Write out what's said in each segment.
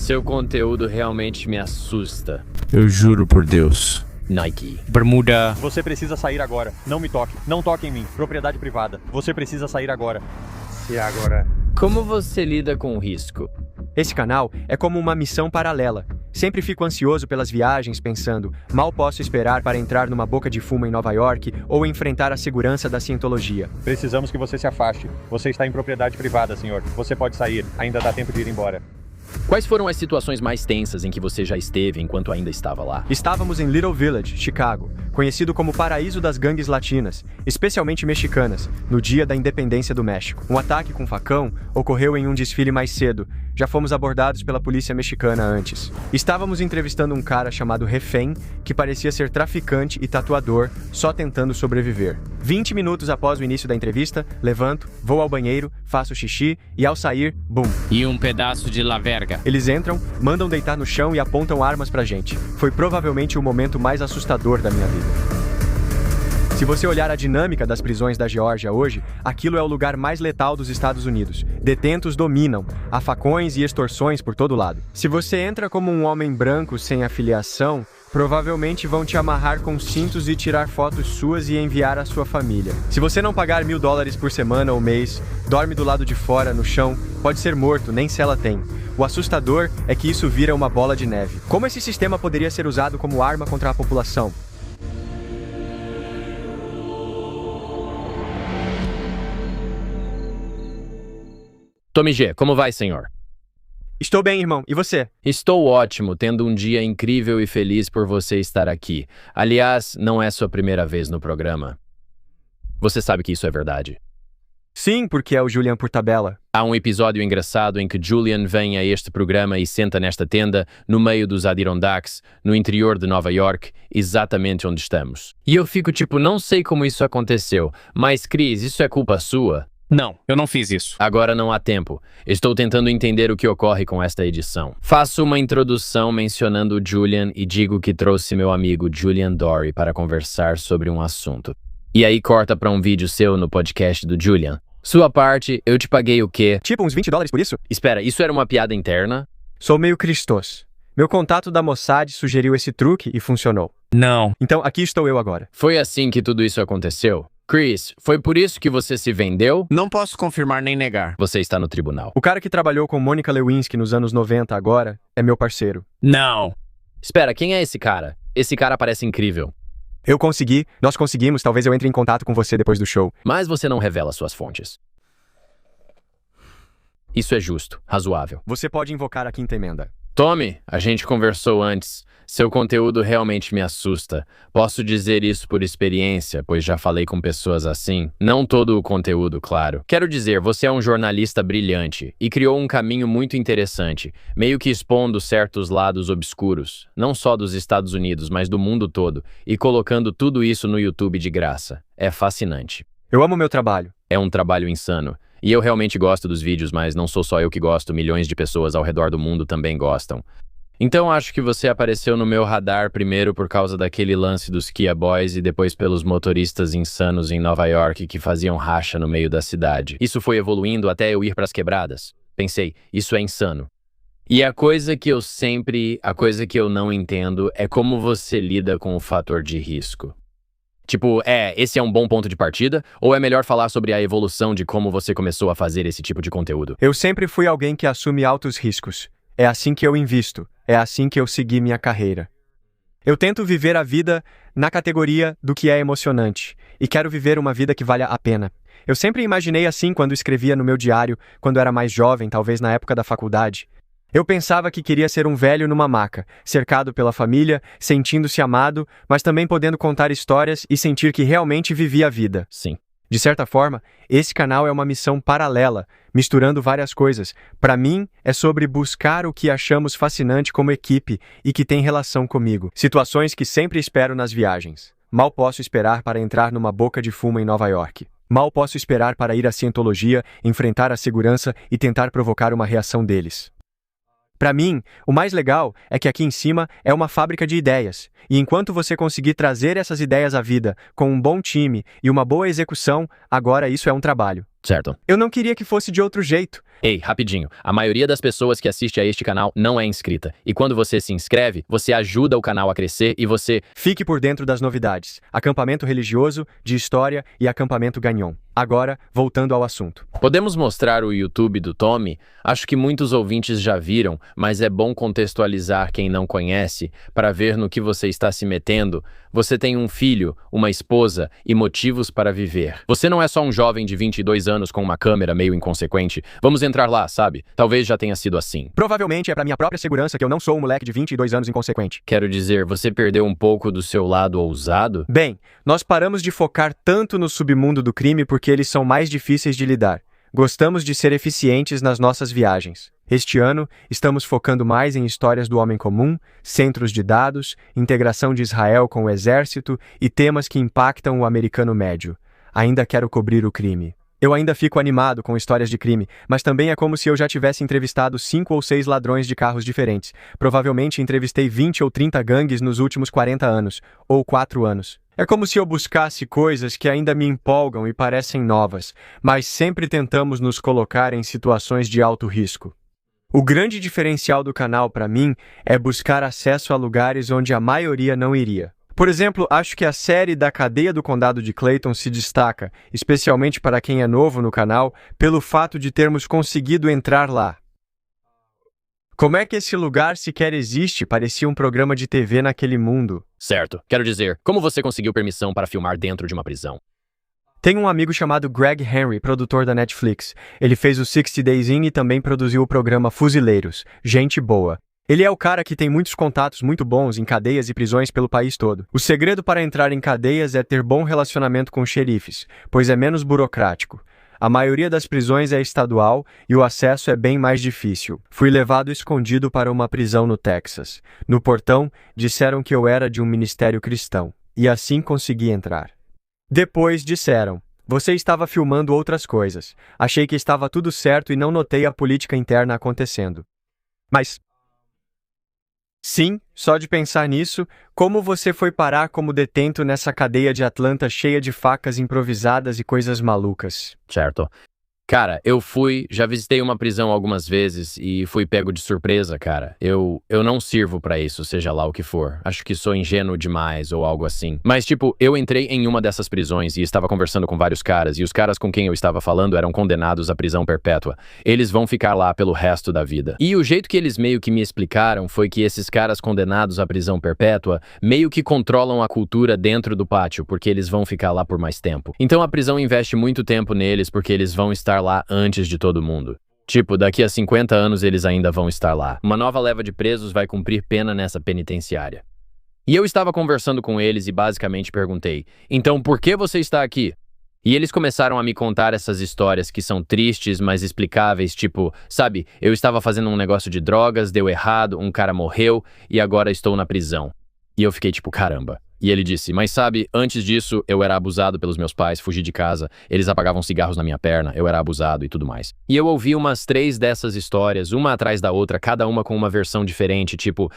Seu conteúdo realmente me assusta. Eu juro por Deus. Nike. Bermuda. Você precisa sair agora. Não me toque. Não toque em mim. Propriedade privada. Você precisa sair agora. Se agora. Como você lida com o risco? Esse canal é como uma missão paralela. Sempre fico ansioso pelas viagens, pensando, mal posso esperar para entrar numa boca de fumo em Nova York ou enfrentar a segurança da cientologia. Precisamos que você se afaste. Você está em propriedade privada, senhor. Você pode sair. Ainda dá tempo de ir embora. Quais foram as situações mais tensas em que você já esteve enquanto ainda estava lá? Estávamos em Little Village, Chicago, conhecido como paraíso das gangues latinas, especialmente mexicanas, no dia da independência do México. Um ataque com facão ocorreu em um desfile mais cedo. Já fomos abordados pela polícia mexicana antes. Estávamos entrevistando um cara chamado Refém, que parecia ser traficante e tatuador, só tentando sobreviver. 20 minutos após o início da entrevista, levanto, vou ao banheiro, faço xixi e ao sair, bum. E um pedaço de la verga. Eles entram, mandam deitar no chão e apontam armas pra gente. Foi provavelmente o momento mais assustador da minha vida. Se você olhar a dinâmica das prisões da Geórgia hoje, aquilo é o lugar mais letal dos Estados Unidos. Detentos dominam, há facões e extorsões por todo lado. Se você entra como um homem branco sem afiliação, provavelmente vão te amarrar com cintos e tirar fotos suas e enviar à sua família. Se você não pagar $1.000 por semana ou mês, dorme do lado de fora, no chão, pode ser morto, nem cela tem. O assustador é que isso vira uma bola de neve. Como esse sistema poderia ser usado como arma contra a população? Tommy G, como vai, senhor? Estou bem, irmão. E você? Estou ótimo, tendo um dia incrível e feliz por você estar aqui. Aliás, não é sua primeira vez no programa. Você sabe que isso é verdade. Sim, porque é o Julian por tabela. Há um episódio engraçado em que Julian vem a este programa e senta nesta tenda, no meio dos Adirondacks, no interior de Nova York, exatamente onde estamos. E eu fico tipo, não sei como isso aconteceu, mas Chris, isso é culpa sua? Não, eu não fiz isso. Agora não há tempo. Estou tentando entender o que ocorre com esta edição. Faço uma introdução mencionando o Julian e digo que trouxe meu amigo Julian Dory para conversar sobre um assunto. E aí corta para um vídeo seu no podcast do Julian. Sua parte, eu te paguei o quê? Tipo uns $20 por isso? Espera, isso era uma piada interna? Sou meio Cristos. Meu contato da Mossad sugeriu esse truque e funcionou. Não. Então aqui estou eu agora. Foi assim que tudo isso aconteceu? Chris, foi por isso que você se vendeu? Não posso confirmar nem negar. Você está no tribunal. O cara que trabalhou com Monica Lewinsky nos anos 90 agora é meu parceiro. Não. Espera, quem é esse cara? Esse cara parece incrível. Eu consegui, nós conseguimos, talvez eu entre em contato com você depois do show. Mas você não revela suas fontes. Isso é justo, razoável. Você pode invocar a quinta emenda. Tommy, a gente conversou antes. Seu conteúdo realmente me assusta. Posso dizer isso por experiência, pois já falei com pessoas assim. Não todo o conteúdo, claro. Quero dizer, você é um jornalista brilhante e criou um caminho muito interessante, meio que expondo certos lados obscuros, não só dos Estados Unidos, mas do mundo todo, e colocando tudo isso no YouTube de graça. É fascinante. Eu amo meu trabalho. É um trabalho insano. E eu realmente gosto dos vídeos, mas não sou só eu que gosto, milhões de pessoas ao redor do mundo também gostam. Então acho que você apareceu no meu radar primeiro por causa daquele lance dos Kia Boys e depois pelos motoristas insanos em Nova York que faziam racha no meio da cidade. Isso foi evoluindo até eu ir pras quebradas. Pensei, isso é insano. E a coisa que eu não entendo é como você lida com o fator de risco. Tipo, esse é um bom ponto de partida? Ou é melhor falar sobre a evolução de como você começou a fazer esse tipo de conteúdo? Eu sempre fui alguém que assume altos riscos. É assim que eu invisto. É assim que eu segui minha carreira. Eu tento viver a vida na categoria do que é emocionante. E quero viver uma vida que valha a pena. Eu sempre imaginei assim quando escrevia no meu diário, quando era mais jovem, talvez na época da faculdade. Eu pensava que queria ser um velho numa maca, cercado pela família, sentindo-se amado, mas também podendo contar histórias e sentir que realmente vivia a vida. Sim. De certa forma, esse canal é uma missão paralela, misturando várias coisas. Para mim, é sobre buscar o que achamos fascinante como equipe e que tem relação comigo. Situações que sempre espero nas viagens. Mal posso esperar para entrar numa boca de fumo em Nova York. Mal posso esperar para ir à cientologia, enfrentar a segurança e tentar provocar uma reação deles. Para mim, o mais legal é que aqui em cima é uma fábrica de ideias, e enquanto você conseguir trazer essas ideias à vida com um bom time e uma boa execução, agora isso é um trabalho. Certo. Eu não queria que fosse de outro jeito. Ei, rapidinho. A maioria das pessoas que assiste a este canal não é inscrita. E quando você se inscreve, você ajuda o canal a crescer e você... Fique por dentro das novidades. Acampamento religioso, de história e acampamento Gagnon. Agora, voltando ao assunto. Podemos mostrar o YouTube do Tommy? Acho que muitos ouvintes já viram, mas é bom contextualizar quem não conhece para ver no que você está se metendo. Você tem um filho, uma esposa e motivos para viver. Você não é só um jovem de 22 anos com uma câmera meio inconsequente. Vamos entrar lá, sabe? Talvez já tenha sido assim. Provavelmente é pra minha própria segurança que eu não sou um moleque de 22 anos inconsequente. Quero dizer, você perdeu um pouco do seu lado ousado? Bem, nós paramos de focar tanto no submundo do crime porque eles são mais difíceis de lidar. Gostamos de ser eficientes nas nossas viagens. Este ano, estamos focando mais em histórias do homem comum, centros de dados, integração de Israel com o exército e temas que impactam o americano médio. Ainda quero cobrir o crime. Eu ainda fico animado com histórias de crime, mas também é como se eu já tivesse entrevistado 5 ou 6 ladrões de carros diferentes. Provavelmente entrevistei 20 ou 30 gangues nos últimos 40 anos, ou 4 anos. É como se eu buscasse coisas que ainda me empolgam e parecem novas, mas sempre tentamos nos colocar em situações de alto risco. O grande diferencial do canal para mim é buscar acesso a lugares onde a maioria não iria. Por exemplo, acho que a série da cadeia do condado de Clayton se destaca, especialmente para quem é novo no canal, pelo fato de termos conseguido entrar lá. Como é que esse lugar sequer existe? Parecia um programa de TV naquele mundo. Certo. Quero dizer, como você conseguiu permissão para filmar dentro de uma prisão? Tenho um amigo chamado Greg Henry, produtor da Netflix. Ele fez o 60 Days In e também produziu o programa Fuzileiros. Gente boa. Ele é o cara que tem muitos contatos muito bons em cadeias e prisões pelo país todo. O segredo para entrar em cadeias é ter bom relacionamento com xerifes, pois é menos burocrático. A maioria das prisões é estadual e o acesso é bem mais difícil. Fui levado escondido para uma prisão no Texas. No portão, disseram que eu era de um ministério cristão, e assim consegui entrar. Depois disseram: você estava filmando outras coisas. Achei que estava tudo certo e não notei a política interna acontecendo. Mas... sim, só de pensar nisso, como você foi parar como detento nessa cadeia de Atlanta cheia de facas improvisadas e coisas malucas? Certo. Cara, já visitei uma prisão algumas vezes e fui pego de surpresa, cara. Eu não sirvo pra isso, seja lá o que for. Acho que sou ingênuo demais ou algo assim. Mas, tipo, eu entrei em uma dessas prisões e estava conversando com vários caras, e os caras com quem eu estava falando eram condenados à prisão perpétua. Eles vão ficar lá pelo resto da vida. E o jeito que eles meio que me explicaram foi que esses caras condenados à prisão perpétua meio que controlam a cultura dentro do pátio, porque eles vão ficar lá por mais tempo. Então a prisão investe muito tempo neles porque eles vão estar lá antes de todo mundo. Tipo, daqui a 50 anos eles ainda vão estar lá. Uma nova leva de presos vai cumprir pena nessa penitenciária. E eu estava conversando com eles e basicamente perguntei: então por que você está aqui? E eles começaram a me contar essas histórias que são tristes, mas explicáveis, tipo, sabe, eu estava fazendo um negócio de drogas, deu errado, um cara morreu e agora estou na prisão. E eu fiquei tipo, caramba. E ele disse: mas sabe, antes disso, eu era abusado pelos meus pais, fugi de casa, eles apagavam cigarros na minha perna, eu era abusado e tudo mais. E eu ouvi umas 3 dessas histórias, uma atrás da outra, cada uma com uma versão diferente, tipo,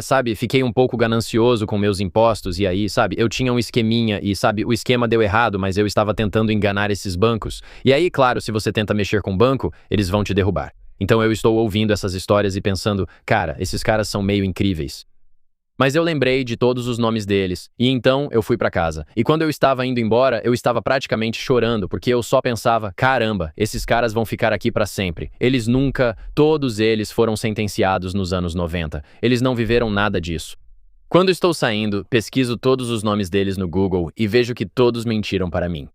sabe, fiquei um pouco ganancioso com meus impostos, e aí, sabe, eu tinha um esqueminha, e sabe, o esquema deu errado, mas eu estava tentando enganar esses bancos. E aí, claro, se você tenta mexer com o banco, eles vão te derrubar. Então eu estou ouvindo essas histórias e pensando, cara, esses caras são meio incríveis. Mas eu lembrei de todos os nomes deles, e então eu fui pra casa. E quando eu estava indo embora, eu estava praticamente chorando, porque eu só pensava, caramba, esses caras vão ficar aqui pra sempre. Todos eles foram sentenciados nos anos 90. Eles não viveram nada disso. Quando estou saindo, pesquiso todos os nomes deles no Google e vejo que todos mentiram para mim.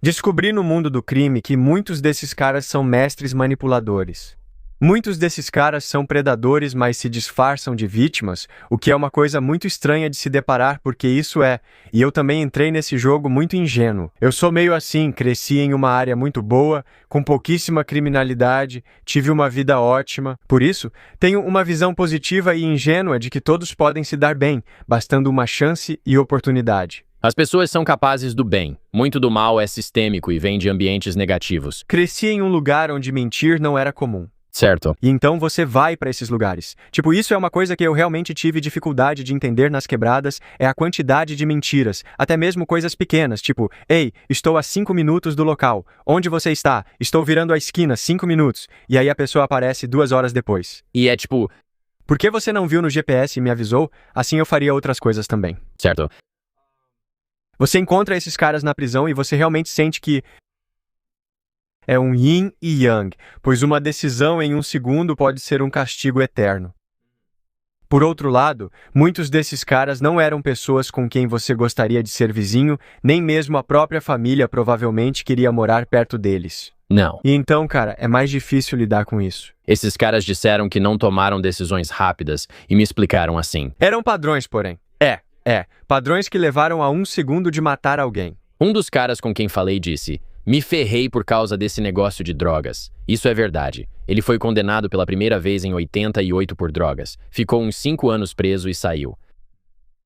Descobri no mundo do crime que muitos desses caras são mestres manipuladores. Muitos desses caras são predadores, mas se disfarçam de vítimas, o que é uma coisa muito estranha de se deparar, porque isso e eu também entrei nesse jogo muito ingênuo. Eu sou meio assim, cresci em uma área muito boa, com pouquíssima criminalidade, tive uma vida ótima. Por isso, tenho uma visão positiva e ingênua de que todos podem se dar bem, bastando uma chance e oportunidade. As pessoas são capazes do bem. Muito do mal é sistêmico e vem de ambientes negativos. Cresci em um lugar onde mentir não era comum. Certo. E então você vai para esses lugares. Tipo, isso é uma coisa que eu realmente tive dificuldade de entender nas quebradas, é a quantidade de mentiras, até mesmo coisas pequenas, tipo, ei, estou a 5 minutos do local. Onde você está? Estou virando a esquina, 5 minutos. E aí a pessoa aparece 2 horas depois. E é tipo, Por que você não viu no GPS e me avisou? Assim eu faria outras coisas também. certo. Você encontra esses caras na prisão e você realmente sente que é um yin e yang, pois uma decisão em um segundo pode ser um castigo eterno. Por outro lado, muitos desses caras não eram pessoas com quem você gostaria de ser vizinho, nem mesmo a própria família provavelmente queria morar perto deles. Não. E então, cara, é mais difícil lidar com isso. Esses caras disseram que não tomaram decisões rápidas e me explicaram assim. Eram padrões, porém. Padrões que levaram a 1 segundo de matar alguém. Um dos caras com quem falei disse: me ferrei por causa desse negócio de drogas. Isso é verdade. Ele foi condenado pela primeira vez em 88 por drogas. Ficou uns 5 anos preso e saiu.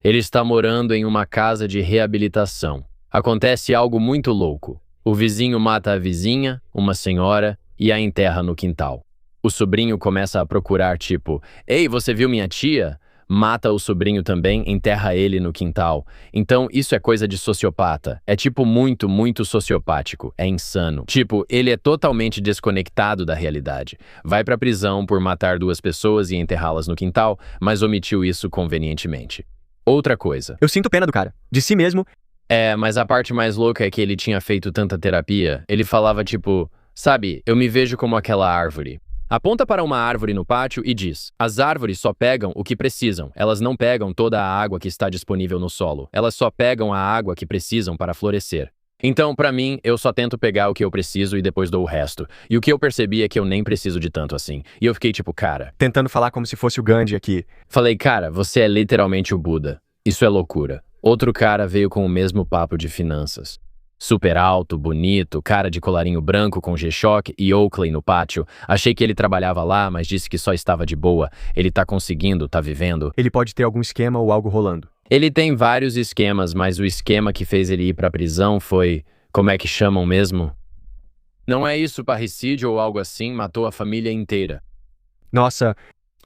Ele está morando em uma casa de reabilitação. Acontece algo muito louco. O vizinho mata a vizinha, uma senhora, e a enterra no quintal. O sobrinho começa a procurar, tipo, ei, você viu minha tia? Mata o sobrinho também, enterra ele no quintal. Então, isso é coisa de sociopata. É tipo muito, muito sociopático. É insano. Tipo, ele é totalmente desconectado da realidade. Vai pra prisão por matar 2 pessoas e enterrá-las no quintal, mas omitiu isso convenientemente. Outra coisa. Eu sinto pena do cara. De si mesmo. Mas a parte mais louca é que ele tinha feito tanta terapia. Ele falava tipo, sabe, eu me vejo como aquela árvore. Aponta para uma árvore no pátio e diz: as árvores só pegam o que precisam, elas não pegam toda a água que está disponível no solo, elas só pegam a água que precisam para florescer. Então, para mim, eu só tento pegar o que eu preciso e depois dou o resto. E o que eu percebi é que eu nem preciso de tanto assim. E eu fiquei tipo, cara... Tentando falar como se fosse o Gandhi aqui. Falei, cara, você é literalmente o Buda. Isso é loucura. Outro cara veio com o mesmo papo de finanças. Super alto, bonito, cara de colarinho branco com G-Shock e Oakley no pátio. Achei que ele trabalhava lá, mas disse que só estava de boa. Ele tá conseguindo, tá vivendo. Ele pode ter algum esquema ou algo rolando. Ele tem vários esquemas, mas o esquema que fez ele ir pra prisão foi... Como é que chamam mesmo? Não é isso, parricídio ou algo assim, matou a família inteira. Nossa...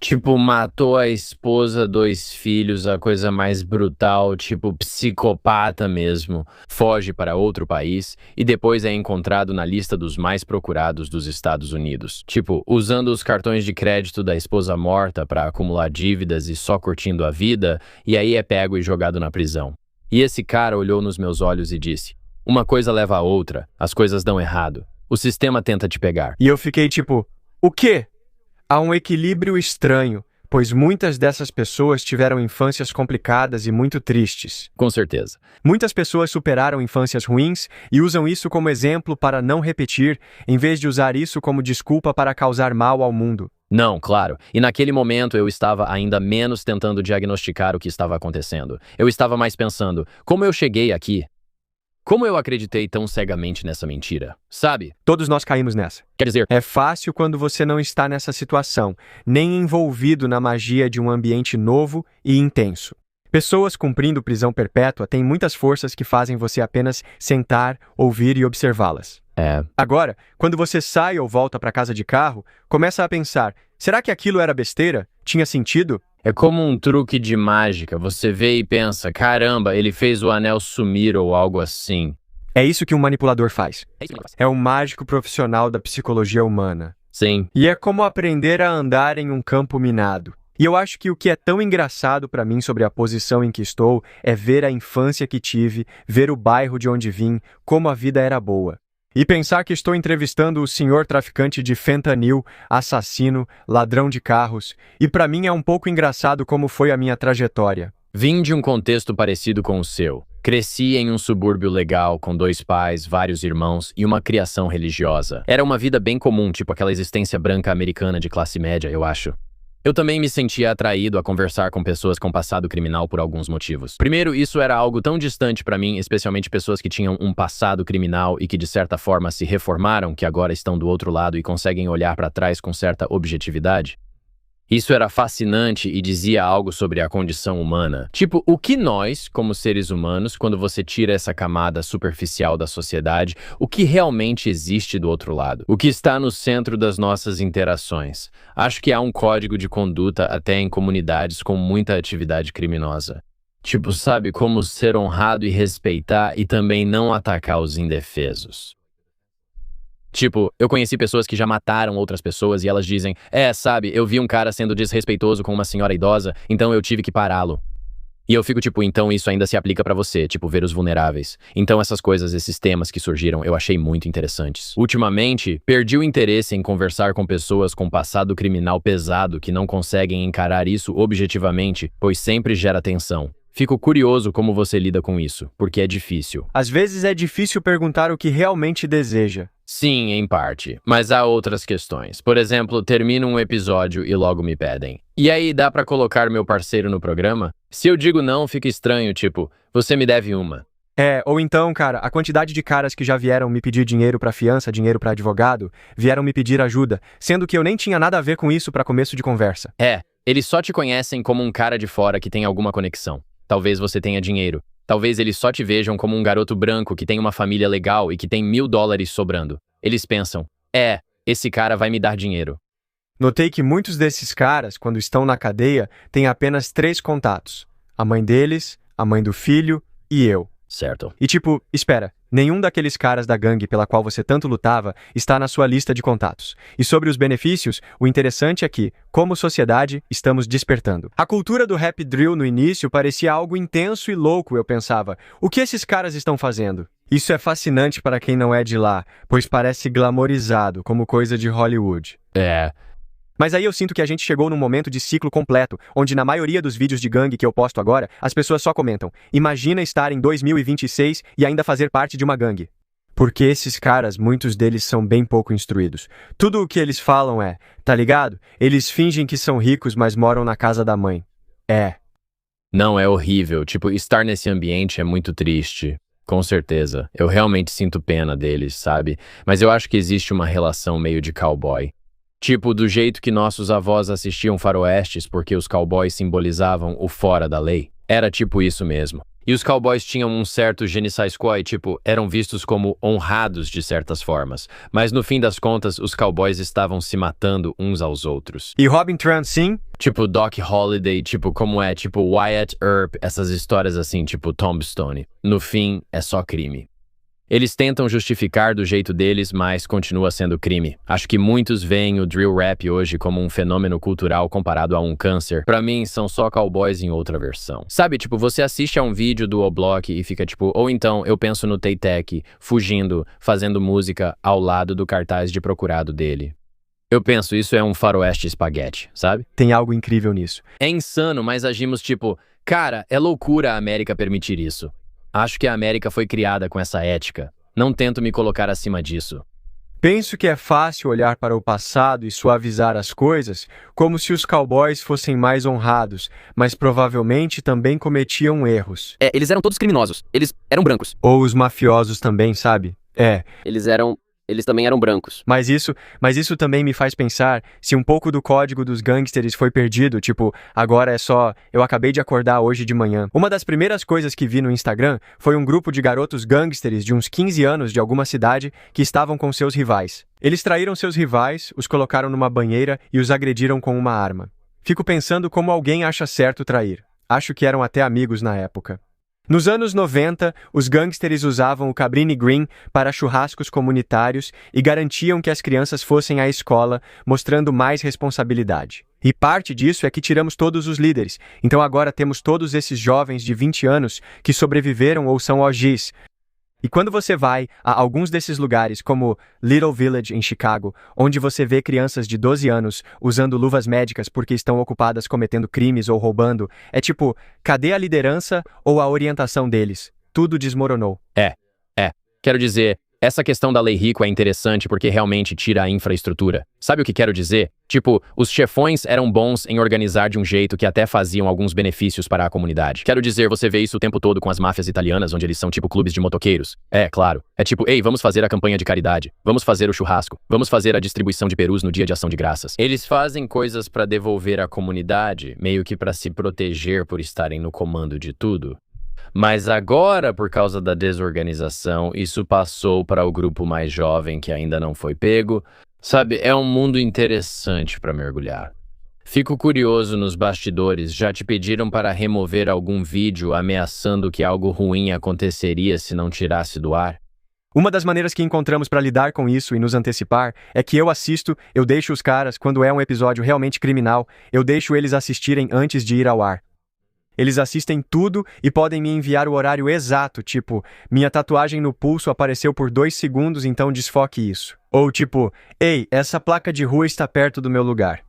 Tipo, matou a esposa, 2 filhos, a coisa mais brutal, tipo, psicopata mesmo. Foge para outro país e depois é encontrado na lista dos mais procurados dos Estados Unidos. Tipo, usando os cartões de crédito da esposa morta para acumular dívidas e só curtindo a vida, e aí é pego e jogado na prisão. E esse cara olhou nos meus olhos e disse: uma coisa leva a outra, as coisas dão errado. O sistema tenta te pegar. E eu fiquei tipo, o quê? Há um equilíbrio estranho, pois muitas dessas pessoas tiveram infâncias complicadas e muito tristes. Com certeza. Muitas pessoas superaram infâncias ruins e usam isso como exemplo para não repetir, em vez de usar isso como desculpa para causar mal ao mundo. Não, claro. E naquele momento eu estava ainda menos tentando diagnosticar o que estava acontecendo. Eu estava mais pensando, como eu cheguei aqui? Como eu acreditei tão cegamente nessa mentira? Sabe? Todos nós caímos nessa. Quer dizer, É fácil quando você não está nessa situação, nem envolvido na magia de um ambiente novo e intenso. Pessoas cumprindo prisão perpétua têm muitas forças que fazem você apenas sentar, ouvir e observá-las. Agora, quando você sai ou volta para casa de carro, começa a pensar, será que aquilo era besteira? Tinha sentido? é como um truque de mágica. Você vê e pensa, caramba, ele fez o anel sumir ou algo assim. É isso que um manipulador faz. É um mágico profissional da psicologia humana. Sim. E é como aprender a andar em um campo minado. E eu acho que o que é tão engraçado para mim sobre a posição em que estou é ver a infância que tive, ver o bairro de onde vim, como a vida era boa. E pensar que estou entrevistando o senhor traficante de fentanil, assassino, ladrão de carros. E para mim é um pouco engraçado como foi a minha trajetória. Vim de um contexto parecido com o seu. Cresci em um subúrbio legal, com 2 pais, vários irmãos e uma criação religiosa. Era uma vida bem comum, tipo aquela existência branca americana de classe média, eu acho. Eu também me sentia atraído a conversar com pessoas com passado criminal por alguns motivos. Primeiro, isso era algo tão distante para mim, especialmente pessoas que tinham um passado criminal e que de certa forma se reformaram, que agora estão do outro lado e conseguem olhar para trás com certa objetividade. Isso era fascinante e dizia algo sobre a condição humana. Tipo, o que nós, como seres humanos, quando você tira essa camada superficial da sociedade, o que realmente existe do outro lado? O que está no centro das nossas interações? Acho que há um código de conduta até em comunidades com muita atividade criminosa. Tipo, sabe, como ser honrado e respeitar e também não atacar os indefesos. Tipo, eu conheci pessoas que já mataram outras pessoas e elas dizem, sabe, eu vi um cara sendo desrespeitoso com uma senhora idosa, então eu tive que pará-lo. E eu fico tipo, então isso ainda se aplica pra você, tipo, ver os vulneráveis. Então essas coisas, esses temas que surgiram, eu achei muito interessantes. Ultimamente, perdi o interesse em conversar com pessoas com passado criminal pesado que não conseguem encarar isso objetivamente, pois sempre gera tensão. Fico curioso como você lida com isso, porque é difícil. Às vezes é difícil perguntar o que realmente deseja. Sim, em parte, mas há outras questões. Por exemplo, termino um episódio e logo me pedem. E aí, dá pra colocar meu parceiro no programa? Se eu digo não, fica estranho, tipo, você me deve uma. Ou então, cara, a quantidade de caras que já vieram me pedir dinheiro pra fiança, dinheiro pra advogado, vieram me pedir ajuda, sendo que eu nem tinha nada a ver com isso pra começo de conversa. Eles só te conhecem como um cara de fora que tem alguma conexão. Talvez você tenha dinheiro. Talvez eles só te vejam como um garoto branco que tem uma família legal e que tem $1000 sobrando. Eles pensam, esse cara vai me dar dinheiro. Notei que muitos desses caras, quando estão na cadeia, têm apenas 3 contatos. A mãe deles, a mãe do filho e eu. Certo. E tipo, espera, nenhum daqueles caras da gangue pela qual você tanto lutava está na sua lista de contatos. E sobre os benefícios, o interessante é que, como sociedade, estamos despertando. A cultura do rap drill no início parecia algo intenso e louco, eu pensava. O que esses caras estão fazendo? Isso é fascinante para quem não é de lá, pois parece glamorizado, como coisa de Hollywood. Mas aí eu sinto que a gente chegou num momento de ciclo completo, onde na maioria dos vídeos de gangue que eu posto agora, as pessoas só comentam, imagina estar em 2026 e ainda fazer parte de uma gangue. Porque esses caras, muitos deles são bem pouco instruídos. Tudo o que eles falam tá ligado? Eles fingem que são ricos, mas moram na casa da mãe. Não, é horrível. Tipo, estar nesse ambiente é muito triste. Com certeza. Eu realmente sinto pena deles, sabe? Mas eu acho que existe uma relação meio de cowboy. Tipo, do jeito que nossos avós assistiam faroestes porque os cowboys simbolizavam o fora da lei. Era tipo isso mesmo. E os cowboys tinham um certo je ne sais quoi e, tipo, eram vistos como honrados de certas formas. Mas no fim das contas, os cowboys estavam se matando uns aos outros. E Robin Tran, sim? Tipo Doc Holliday, tipo como tipo Wyatt Earp, essas histórias assim, tipo Tombstone. No fim, é só crime. Eles tentam justificar do jeito deles, mas continua sendo crime. Acho que muitos veem o drill rap hoje como um fenômeno cultural comparado a um câncer. Pra mim, são só cowboys em outra versão. Sabe, tipo, você assiste a um vídeo do O-Block e fica tipo... Ou então, eu penso no Tay-Tech, fugindo, fazendo música ao lado do cartaz de procurado dele. Eu penso, isso é um faroeste espaguete, sabe? Tem algo incrível nisso. É insano, mas agimos tipo... Cara, é loucura a América permitir isso. Acho que a América foi criada com essa ética. Não tento me colocar acima disso. Penso que é fácil olhar para o passado e suavizar as coisas, como se os cowboys fossem mais honrados, mas provavelmente também cometiam erros. Eles eram todos criminosos. Eles eram brancos. Ou os mafiosos também, sabe? Eles também eram brancos. Mas isso também me faz pensar se um pouco do código dos gangsters foi perdido, tipo, agora é só, eu acabei de acordar hoje de manhã. Uma das primeiras coisas que vi no Instagram foi um grupo de garotos gangsters de uns 15 anos de alguma cidade que estavam com seus rivais. Eles traíram seus rivais, os colocaram numa banheira e os agrediram com uma arma. Fico pensando como alguém acha certo trair. Acho que eram até amigos na época. Nos anos 90, os gangsters usavam o Cabrini Green para churrascos comunitários e garantiam que as crianças fossem à escola, mostrando mais responsabilidade. E parte disso é que tiramos todos os líderes, então agora temos todos esses jovens de 20 anos que sobreviveram ou são OGs. E quando você vai a alguns desses lugares, como Little Village em Chicago, onde você vê crianças de 12 anos usando luvas médicas porque estão ocupadas cometendo crimes ou roubando, é tipo, cadê a liderança ou a orientação deles? Tudo desmoronou. Quero dizer, Essa questão da lei rico é interessante porque realmente tira a infraestrutura. Sabe o que quero dizer? Tipo, os chefões eram bons em organizar de um jeito que até faziam alguns benefícios para a comunidade. Quero dizer, você vê isso o tempo todo com as máfias italianas, onde eles são tipo clubes de motoqueiros. É, claro. É tipo, ei, vamos fazer a campanha de caridade. Vamos fazer o churrasco. Vamos fazer a distribuição de perus no dia de ação de graças. Eles fazem coisas para devolver à comunidade, meio que para se proteger por estarem no comando de tudo. Mas agora, por causa da desorganização, isso passou para o grupo mais jovem que ainda não foi pego. Sabe, é um mundo interessante para mergulhar. Fico curioso nos bastidores, já te pediram para remover algum vídeo ameaçando que algo ruim aconteceria se não tirasse do ar? Uma das maneiras que encontramos para lidar com isso e nos antecipar é que eu deixo os caras, quando é um episódio realmente criminal, eu deixo eles assistirem antes de ir ao ar. Eles assistem tudo e podem me enviar o horário exato, tipo, minha tatuagem no pulso apareceu por 2 segundos, então desfoque isso. Ou tipo, ei, essa placa de rua está perto do meu lugar.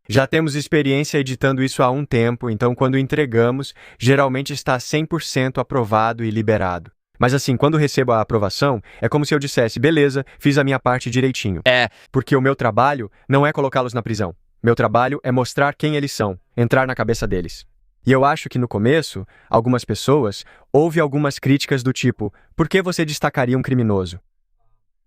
Já temos experiência editando isso há um tempo, então quando entregamos, geralmente está 100% aprovado e liberado. Mas assim, quando recebo a aprovação, é como se eu dissesse, beleza, fiz a minha parte direitinho. Porque o meu trabalho não é colocá-los na prisão. Meu trabalho é mostrar quem eles são, entrar na cabeça deles. E eu acho que no começo, algumas pessoas, houve algumas críticas do tipo, por que você destacaria um criminoso?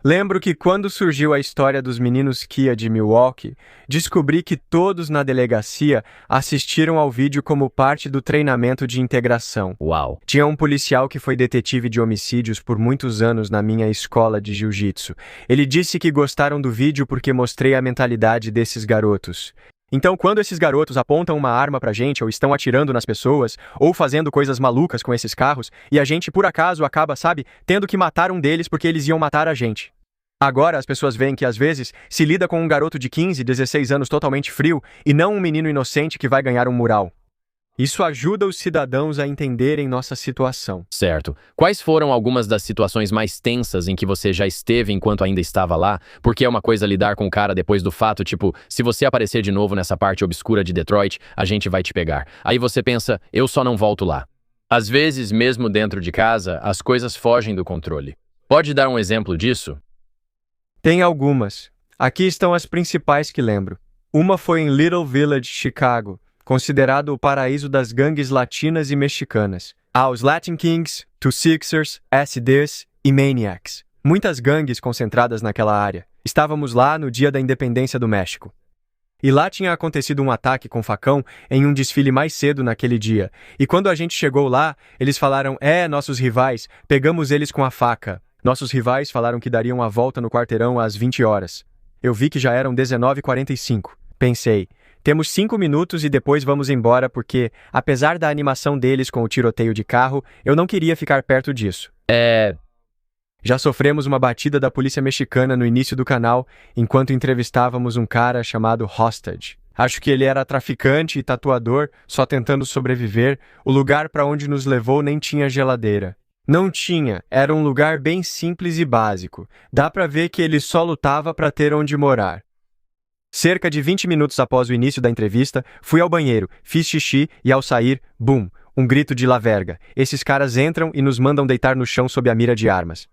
Lembro que quando surgiu a história dos meninos Kia de Milwaukee, descobri que todos na delegacia assistiram ao vídeo como parte do treinamento de integração. Uau! Tinha um policial que foi detetive de homicídios por muitos anos na minha escola de jiu-jitsu. Ele disse que gostaram do vídeo porque mostrei a mentalidade desses garotos. Então, quando esses garotos apontam uma arma pra gente, ou estão atirando nas pessoas, ou fazendo coisas malucas com esses carros, e a gente, por acaso, acaba, tendo que matar um deles porque eles iam matar a gente. Agora, as pessoas veem que, às vezes, se lida com um garoto de 15, 16 anos totalmente frio, e não um menino inocente que vai ganhar um mural. Isso ajuda os cidadãos a entenderem nossa situação. Certo. Quais foram algumas das situações mais tensas em que você já esteve enquanto ainda estava lá? Porque é uma coisa lidar com o cara depois do fato, tipo, se você aparecer de novo nessa parte obscura de Detroit, a gente vai te pegar. Aí você pensa, eu só não volto lá. Às vezes, mesmo dentro de casa, as coisas fogem do controle. Pode dar um exemplo disso? Tem algumas. Aqui estão as principais que lembro. Uma foi em Little Village, Chicago, considerado o paraíso das gangues latinas e mexicanas. Há os Latin Kings, Two Sixers, SDs e Maniacs. Muitas gangues concentradas naquela área. Estávamos lá no dia da independência do México. E lá tinha acontecido um ataque com facão em um desfile mais cedo naquele dia. E quando a gente chegou lá, eles falaram, nossos rivais, pegamos eles com a faca. Nossos rivais falaram que dariam a volta no quarteirão às 20 horas. Eu vi que já eram 19h45. Pensei, temos 5 minutos e depois vamos embora porque, apesar da animação deles com o tiroteio de carro, eu não queria ficar perto disso. Já sofremos uma batida da polícia mexicana no início do canal, enquanto entrevistávamos um cara chamado Hostage. Acho que ele era traficante e tatuador, só tentando sobreviver. O lugar para onde nos levou nem tinha geladeira. Não tinha, era um lugar bem simples e básico. Dá pra ver que ele só lutava para ter onde morar. Cerca de 20 minutos após o início da entrevista, fui ao banheiro, fiz xixi e ao sair, bum, um grito de La Verga. Esses caras entram e nos mandam deitar no chão sob a mira de armas.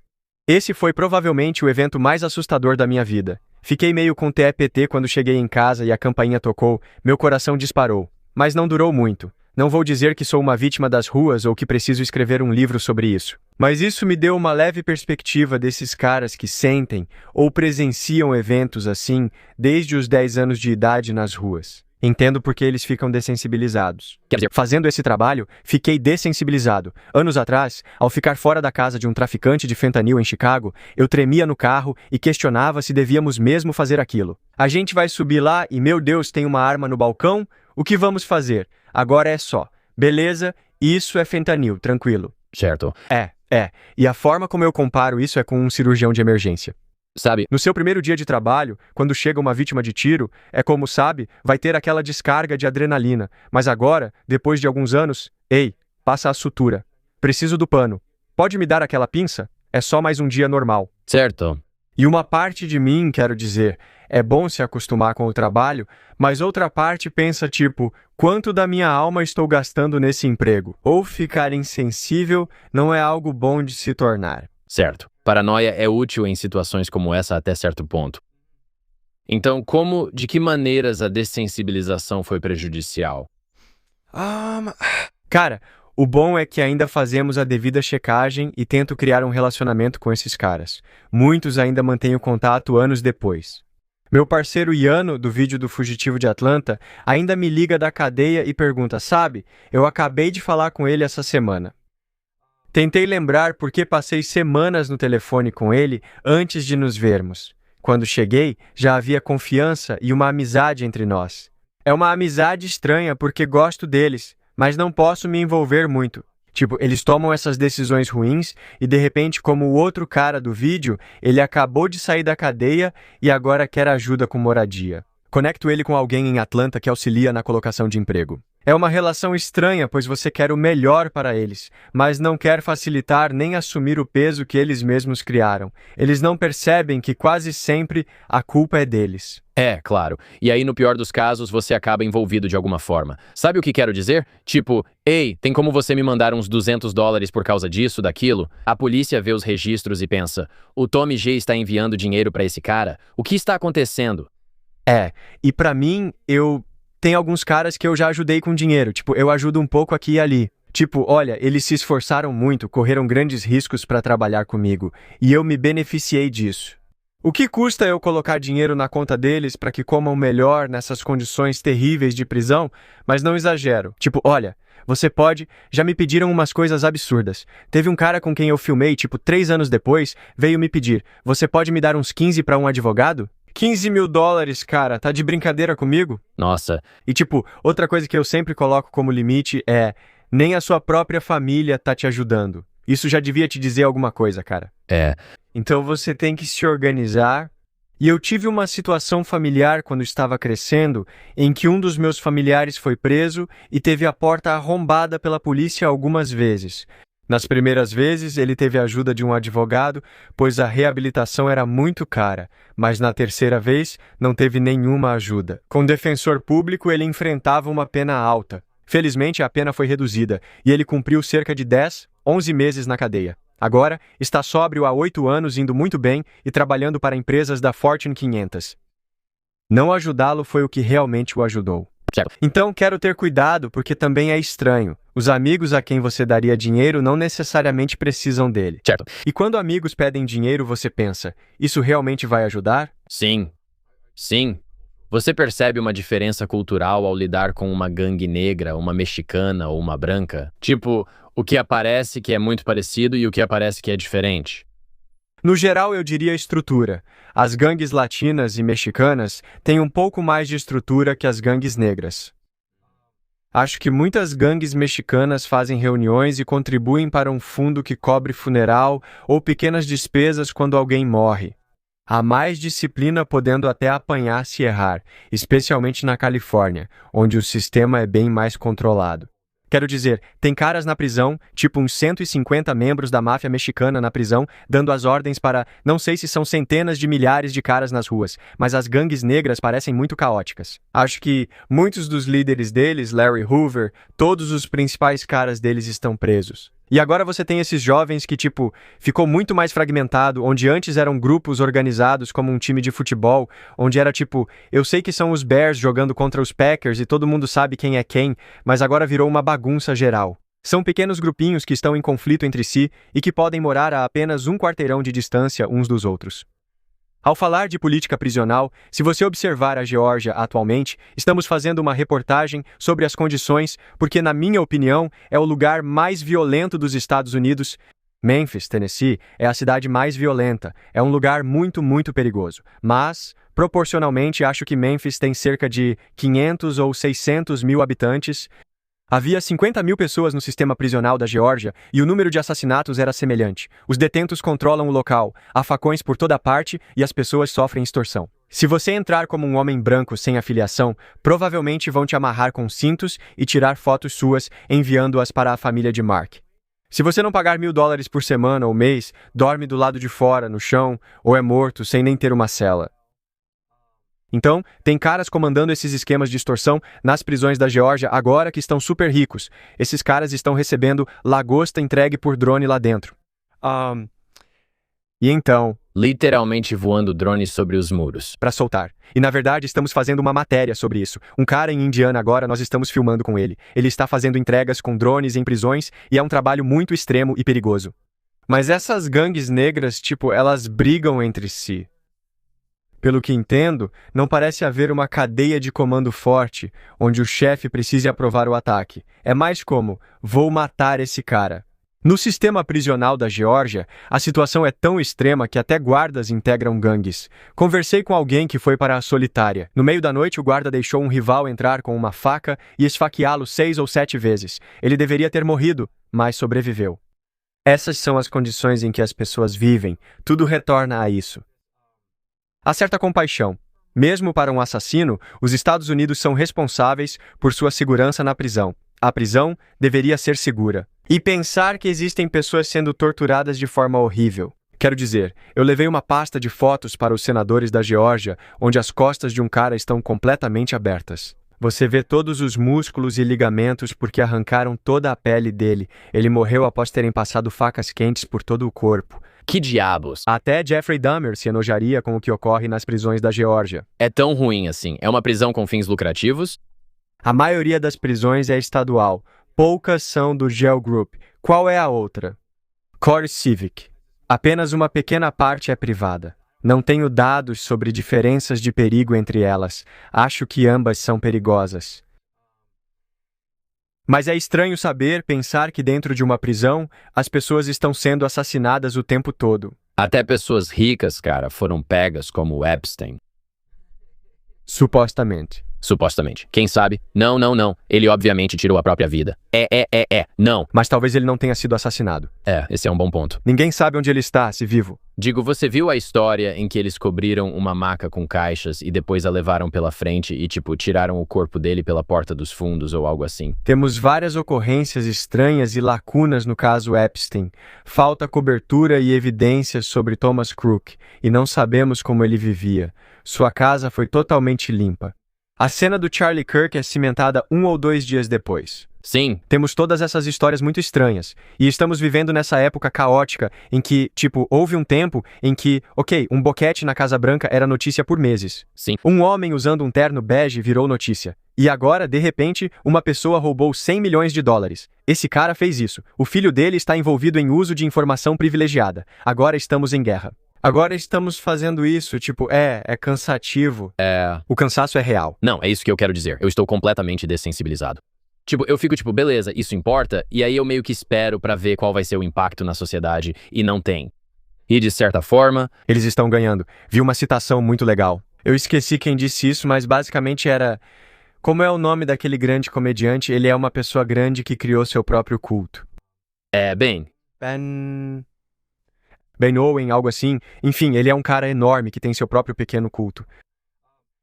Esse foi provavelmente o evento mais assustador da minha vida. Fiquei meio com TEPT quando cheguei em casa e a campainha tocou, meu coração disparou. Mas não durou muito. Não vou dizer que sou uma vítima das ruas ou que preciso escrever um livro sobre isso. Mas isso me deu uma leve perspectiva desses caras que sentem ou presenciam eventos assim desde os 10 anos de idade nas ruas. Entendo porque eles ficam dessensibilizados. Quer dizer, fazendo esse trabalho, fiquei dessensibilizado. Anos atrás, ao ficar fora da casa de um traficante de fentanil em Chicago, eu tremia no carro e questionava se devíamos mesmo fazer aquilo. A gente vai subir lá e, meu Deus, tem uma arma no balcão? O que vamos fazer? Agora é só. Beleza, isso é fentanil, tranquilo. Certo. E a forma como eu comparo isso é com um cirurgião de emergência. Sabe, No seu primeiro dia de trabalho, quando chega uma vítima de tiro, é como, vai ter aquela descarga de adrenalina. Mas agora, depois de alguns anos, passa a sutura. Preciso do pano. Pode me dar aquela pinça? É só mais um dia normal. certo. E uma parte de mim, quero dizer, é bom se acostumar com o trabalho, mas outra parte pensa quanto da minha alma estou gastando nesse emprego? Ou ficar insensível não é algo bom de se tornar. Certo. Paranoia é útil em situações como essa até certo ponto. Então, de que maneiras a dessensibilização foi prejudicial? Cara, o bom é que ainda fazemos a devida checagem e tento criar um relacionamento com esses caras. Muitos ainda mantêm o contato anos depois. Meu parceiro Iano, do vídeo do Fugitivo de Atlanta, ainda me liga da cadeia e pergunta, sabe, eu acabei de falar com ele essa semana. Tentei lembrar porque passei semanas no telefone com ele antes de nos vermos. Quando cheguei, já havia confiança e uma amizade entre nós. É uma amizade estranha porque gosto deles, mas não posso me envolver muito. Tipo, eles tomam essas decisões ruins e de repente, como o outro cara do vídeo, ele acabou de sair da cadeia e agora quer ajuda com moradia. Conecto ele com alguém em Atlanta que auxilia na colocação de emprego. É uma relação estranha, pois você quer o melhor para eles, mas não quer facilitar nem assumir o peso que eles mesmos criaram. Eles não percebem que quase sempre a culpa é deles. É, claro. E aí, no pior dos casos, você acaba envolvido de alguma forma. Sabe o que quero dizer? Tipo, ei, tem como você me mandar uns $200 por causa disso, daquilo? A polícia vê os registros e pensa, o Tommy G está enviando dinheiro para esse cara? O que está acontecendo? E pra mim, tem alguns caras que eu já ajudei com dinheiro, tipo, eu ajudo um pouco aqui e ali. Tipo, olha, eles se esforçaram muito, correram grandes riscos para trabalhar comigo, e eu me beneficiei disso. O que custa eu colocar dinheiro na conta deles para que comam melhor nessas condições terríveis de prisão? Mas não exagero. Tipo, olha, já me pediram umas coisas absurdas. Teve um cara com quem eu filmei, 3 anos depois, veio me pedir, você pode me dar uns 15 para um advogado? $15 mil, cara, tá de brincadeira comigo? Nossa. E outra coisa que eu sempre coloco como limite é, nem a sua própria família tá te ajudando. Isso já devia te dizer alguma coisa, cara. Então você tem que se organizar. E eu tive uma situação familiar quando estava crescendo, em que um dos meus familiares foi preso e teve a porta arrombada pela polícia algumas vezes. Nas primeiras vezes, ele teve a ajuda de um advogado, pois a reabilitação era muito cara, mas na terceira vez, não teve nenhuma ajuda. Com defensor público, ele enfrentava uma pena alta. Felizmente, a pena foi reduzida, e ele cumpriu cerca de 11 meses na cadeia. Agora, está sóbrio há 8 anos, indo muito bem e trabalhando para empresas da Fortune 500. Não ajudá-lo foi o que realmente o ajudou. Certo. Então, quero ter cuidado, porque também é estranho. Os amigos a quem você daria dinheiro não necessariamente precisam dele. Certo. E quando amigos pedem dinheiro, você pensa, isso realmente vai ajudar? Sim. Você percebe uma diferença cultural ao lidar com uma gangue negra, uma mexicana ou uma branca? Tipo, o que aparece que é muito parecido e o que aparece que é diferente? No geral, eu diria estrutura. As gangues latinas e mexicanas têm um pouco mais de estrutura que as gangues negras. Acho que muitas gangues mexicanas fazem reuniões e contribuem para um fundo que cobre funeral ou pequenas despesas quando alguém morre. Há mais disciplina, podendo até apanhar se errar, especialmente na Califórnia, onde o sistema é bem mais controlado. Quero dizer, tem caras na prisão, uns 150 membros da máfia mexicana na prisão, dando as ordens para, não sei se são centenas de milhares de caras nas ruas, mas as gangues negras parecem muito caóticas. Acho que muitos dos líderes deles, Larry Hoover, todos os principais caras deles estão presos. E agora você tem esses jovens que, ficou muito mais fragmentado, onde antes eram grupos organizados como um time de futebol, onde era eu sei que são os Bears jogando contra os Packers e todo mundo sabe quem é quem, mas agora virou uma bagunça geral. São pequenos grupinhos que estão em conflito entre si e que podem morar a apenas um quarteirão de distância uns dos outros. Ao falar de política prisional, se você observar a Geórgia atualmente, estamos fazendo uma reportagem sobre as condições, porque, na minha opinião, é o lugar mais violento dos Estados Unidos. Memphis, Tennessee, é a cidade mais violenta, é um lugar muito, muito perigoso. Mas, proporcionalmente, acho que Memphis tem cerca de 500 ou 600 mil habitantes. Havia 50 mil pessoas no sistema prisional da Geórgia e o número de assassinatos era semelhante. Os detentos controlam o local, há facões por toda parte e as pessoas sofrem extorsão. Se você entrar como um homem branco sem afiliação, provavelmente vão te amarrar com cintos e tirar fotos suas, enviando-as para a família de Mark. Se você não pagar $1.000 por semana ou mês, dorme do lado de fora, no chão, ou é morto sem nem ter uma cela. Então, tem caras comandando esses esquemas de extorsão nas prisões da Geórgia agora que estão super ricos. Esses caras estão recebendo lagosta entregue por drone lá dentro. E então, Literalmente voando drones sobre os muros. para soltar. E na verdade estamos fazendo uma matéria sobre isso. Um cara em Indiana agora, nós estamos filmando com ele. Ele está fazendo entregas com drones em prisões e é um trabalho muito extremo e perigoso. Mas essas gangues negras, elas brigam entre si. Pelo que entendo, não parece haver uma cadeia de comando forte, onde o chefe precise aprovar o ataque. É mais como, vou matar esse cara. No sistema prisional da Geórgia, a situação é tão extrema que até guardas integram gangues. Conversei com alguém que foi para a solitária. No meio da noite, o guarda deixou um rival entrar com uma faca e esfaqueá-lo 6 ou 7 vezes. Ele deveria ter morrido, mas sobreviveu. Essas são as condições em que as pessoas vivem. Tudo retorna a isso. Há certa compaixão. Mesmo para um assassino, os Estados Unidos são responsáveis por sua segurança na prisão. A prisão deveria ser segura. E pensar que existem pessoas sendo torturadas de forma horrível. Quero dizer, eu levei uma pasta de fotos para os senadores da Geórgia, onde as costas de um cara estão completamente abertas. Você vê todos os músculos e ligamentos porque arrancaram toda a pele dele. Ele morreu após terem passado facas quentes por todo o corpo. Que diabos? Até Jeffrey Dahmer se enojaria com o que ocorre nas prisões da Geórgia. É tão ruim assim. É uma prisão com fins lucrativos? A maioria das prisões é estadual. Poucas são do Gel Group. Qual é a outra? Core Civic. Apenas uma pequena parte é privada. Não tenho dados sobre diferenças de perigo entre elas. Acho que ambas são perigosas. Mas é estranho pensar que dentro de uma prisão, as pessoas estão sendo assassinadas o tempo todo. Até pessoas ricas, cara, foram pegas como o Epstein. Supostamente. Supostamente. Quem sabe? Não. Ele obviamente tirou a própria vida. Não. Mas talvez ele não tenha sido assassinado. Esse é um bom ponto. Ninguém sabe onde ele está, se vivo. Digo, você viu a história em que eles cobriram uma maca com caixas e depois a levaram pela frente e, tiraram o corpo dele pela porta dos fundos ou algo assim? Temos várias ocorrências estranhas e lacunas no caso Epstein. Falta cobertura e evidências sobre Thomas Crook, e não sabemos como ele vivia. Sua casa foi totalmente limpa. A cena do Charlie Kirk é cimentada 1 ou 2 dias depois. Sim. Temos todas essas histórias muito estranhas. E estamos vivendo nessa época caótica em que, houve um tempo em que, um boquete na Casa Branca era notícia por meses. Sim. Um homem usando um terno bege virou notícia. E agora, de repente, uma pessoa roubou $100 milhões. Esse cara fez isso. O filho dele está envolvido em uso de informação privilegiada. Agora estamos em guerra. Agora estamos fazendo isso, é cansativo. O cansaço é real. Não, é isso que eu quero dizer. Eu estou completamente dessensibilizado. Eu fico beleza, isso importa, e aí eu meio que espero pra ver qual vai ser o impacto na sociedade, e não tem. E de certa forma... Eles estão ganhando. Vi uma citação muito legal. Eu esqueci quem disse isso, mas basicamente era... Como é o nome daquele grande comediante? Ele é uma pessoa grande que criou seu próprio culto. Ben Owen, algo assim. Enfim, ele é um cara enorme que tem seu próprio pequeno culto.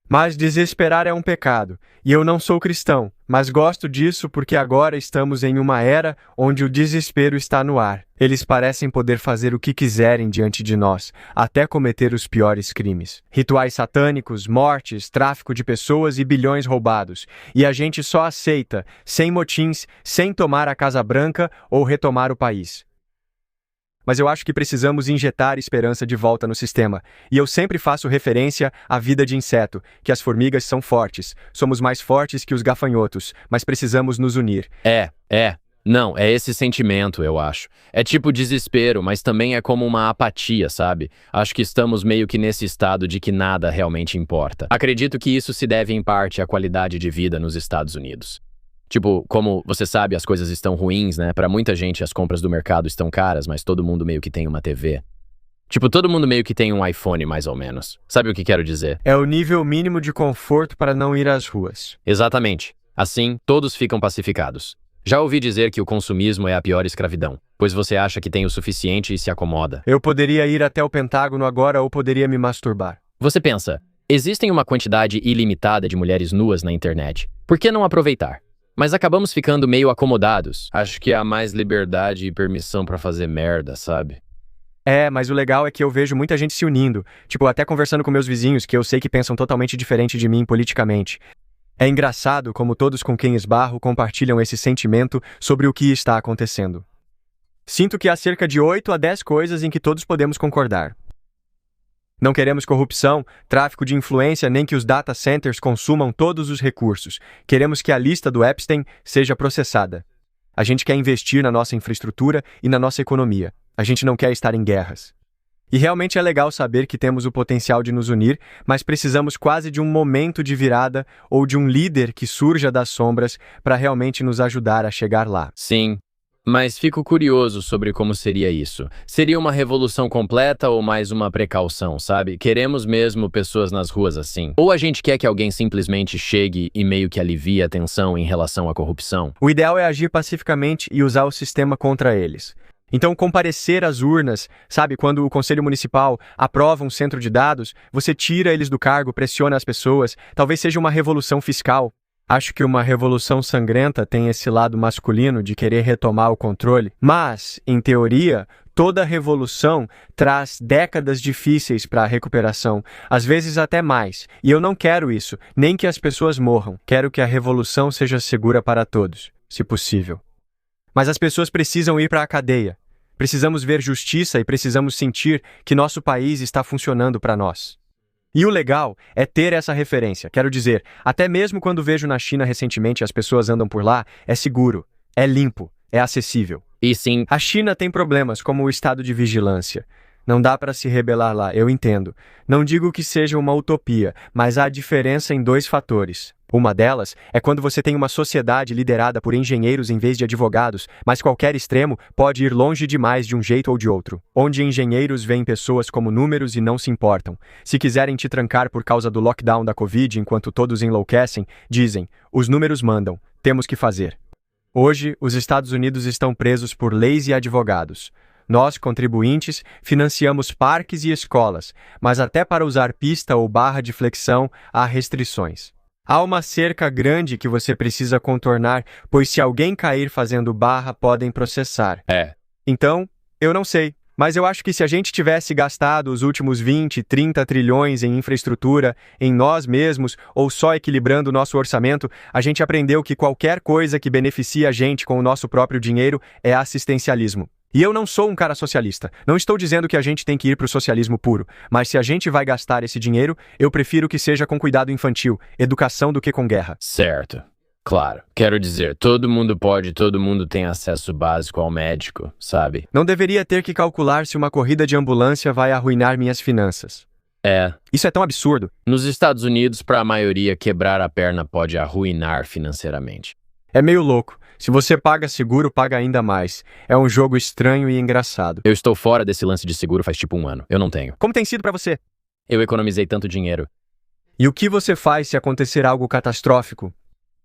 Mas desesperar é um pecado. E eu não sou cristão, mas gosto disso porque agora estamos em uma era onde o desespero está no ar. Eles parecem poder fazer o que quiserem diante de nós, até cometer os piores crimes. Rituais satânicos, mortes, tráfico de pessoas e bilhões roubados. E a gente só aceita, sem motins, sem tomar a Casa Branca ou retomar o país. Mas eu acho que precisamos injetar esperança de volta no sistema. E eu sempre faço referência à vida de inseto, que as formigas são fortes. Somos mais fortes que os gafanhotos, mas precisamos nos unir. Não, é esse sentimento, eu acho. É tipo desespero, mas também é como uma apatia, sabe? Acho que estamos meio que nesse estado de que nada realmente importa. Acredito que isso se deve em parte à qualidade de vida nos Estados Unidos. Como você sabe, as coisas estão ruins, né? Pra muita gente, as compras do mercado estão caras, mas todo mundo meio que tem uma TV. Todo mundo meio que tem um iPhone, mais ou menos. Sabe o que quero dizer? É o nível mínimo de conforto para não ir às ruas. Exatamente. Assim, todos ficam pacificados. Já ouvi dizer que o consumismo é a pior escravidão, pois você acha que tem o suficiente e se acomoda. Eu poderia ir até o Pentágono agora ou poderia me masturbar. Você pensa, existem uma quantidade ilimitada de mulheres nuas na internet. Por que não aproveitar? Mas acabamos ficando meio acomodados. Acho que há mais liberdade e permissão pra fazer merda, sabe? Mas o legal é que eu vejo muita gente se unindo. Até conversando com meus vizinhos, que eu sei que pensam totalmente diferente de mim politicamente. É engraçado como todos com quem esbarro compartilham esse sentimento sobre o que está acontecendo. Sinto que há cerca de 8 a 10 coisas em que todos podemos concordar. Não queremos corrupção, tráfico de influência, nem que os data centers consumam todos os recursos. Queremos que a lista do Epstein seja processada. A gente quer investir na nossa infraestrutura e na nossa economia. A gente não quer estar em guerras. E realmente é legal saber que temos o potencial de nos unir, mas precisamos quase de um momento de virada ou de um líder que surja das sombras para realmente nos ajudar a chegar lá. Sim, mas fico curioso sobre como seria isso. Seria uma revolução completa ou mais uma precaução, sabe? Queremos mesmo pessoas nas ruas assim? Ou a gente quer que alguém simplesmente chegue e meio que alivie a tensão em relação à corrupção? O ideal é agir pacificamente e usar o sistema contra eles. Então, comparecer às urnas, sabe, quando o Conselho Municipal aprova um centro de dados, você tira eles do cargo, pressiona as pessoas, talvez seja uma revolução fiscal. Acho que uma revolução sangrenta tem esse lado masculino de querer retomar o controle, mas, em teoria, toda revolução traz décadas difíceis para a recuperação, às vezes até mais, e eu não quero isso, nem que as pessoas morram, quero que a revolução seja segura para todos, se possível. Mas as pessoas precisam ir para a cadeia. Precisamos ver justiça e precisamos sentir que nosso país está funcionando para nós. E o legal é ter essa referência. Quero dizer, até mesmo quando vejo na China recentemente as pessoas andam por lá, é seguro, é limpo, é acessível. E sim, A China tem problemas como o estado de vigilância. Não dá para se rebelar lá, eu entendo. Não digo que seja uma utopia, mas há diferença em 2 fatores. Uma delas é quando você tem uma sociedade liderada por engenheiros em vez de advogados, mas qualquer extremo pode ir longe demais de um jeito ou de outro. Onde engenheiros veem pessoas como números e não se importam. Se quiserem te trancar por causa do lockdown da Covid enquanto todos enlouquecem, dizem, os números mandam, temos que fazer. Hoje, os Estados Unidos estão presos por leis e advogados. Nós, contribuintes, financiamos parques e escolas, mas até para usar pista ou barra de flexão há restrições. Há uma cerca grande que você precisa contornar, pois se alguém cair fazendo barra, podem processar. Então, eu não sei, mas eu acho que se a gente tivesse gastado os últimos 20, 30 trilhões em infraestrutura, em nós mesmos, ou só equilibrando o nosso orçamento, a gente aprendeu que qualquer coisa que beneficia a gente com o nosso próprio dinheiro é assistencialismo. E eu não sou um cara socialista. Não estou dizendo que a gente tem que ir para o socialismo puro. Mas se a gente vai gastar esse dinheiro, eu prefiro que seja com cuidado infantil, educação do que com guerra. certo. Claro. Quero dizer, todo mundo tem acesso básico ao médico, sabe? Não deveria ter que calcular se uma corrida de ambulância vai arruinar minhas finanças. Isso é tão absurdo. Nos Estados Unidos, para a maioria, quebrar a perna pode arruinar financeiramente. É meio louco. Se você paga seguro, paga ainda mais. É um jogo estranho e engraçado. Eu estou fora desse lance de seguro faz tipo 1 ano. Eu não tenho. Como tem sido para você? Eu economizei tanto dinheiro. E o que você faz se acontecer algo catastrófico?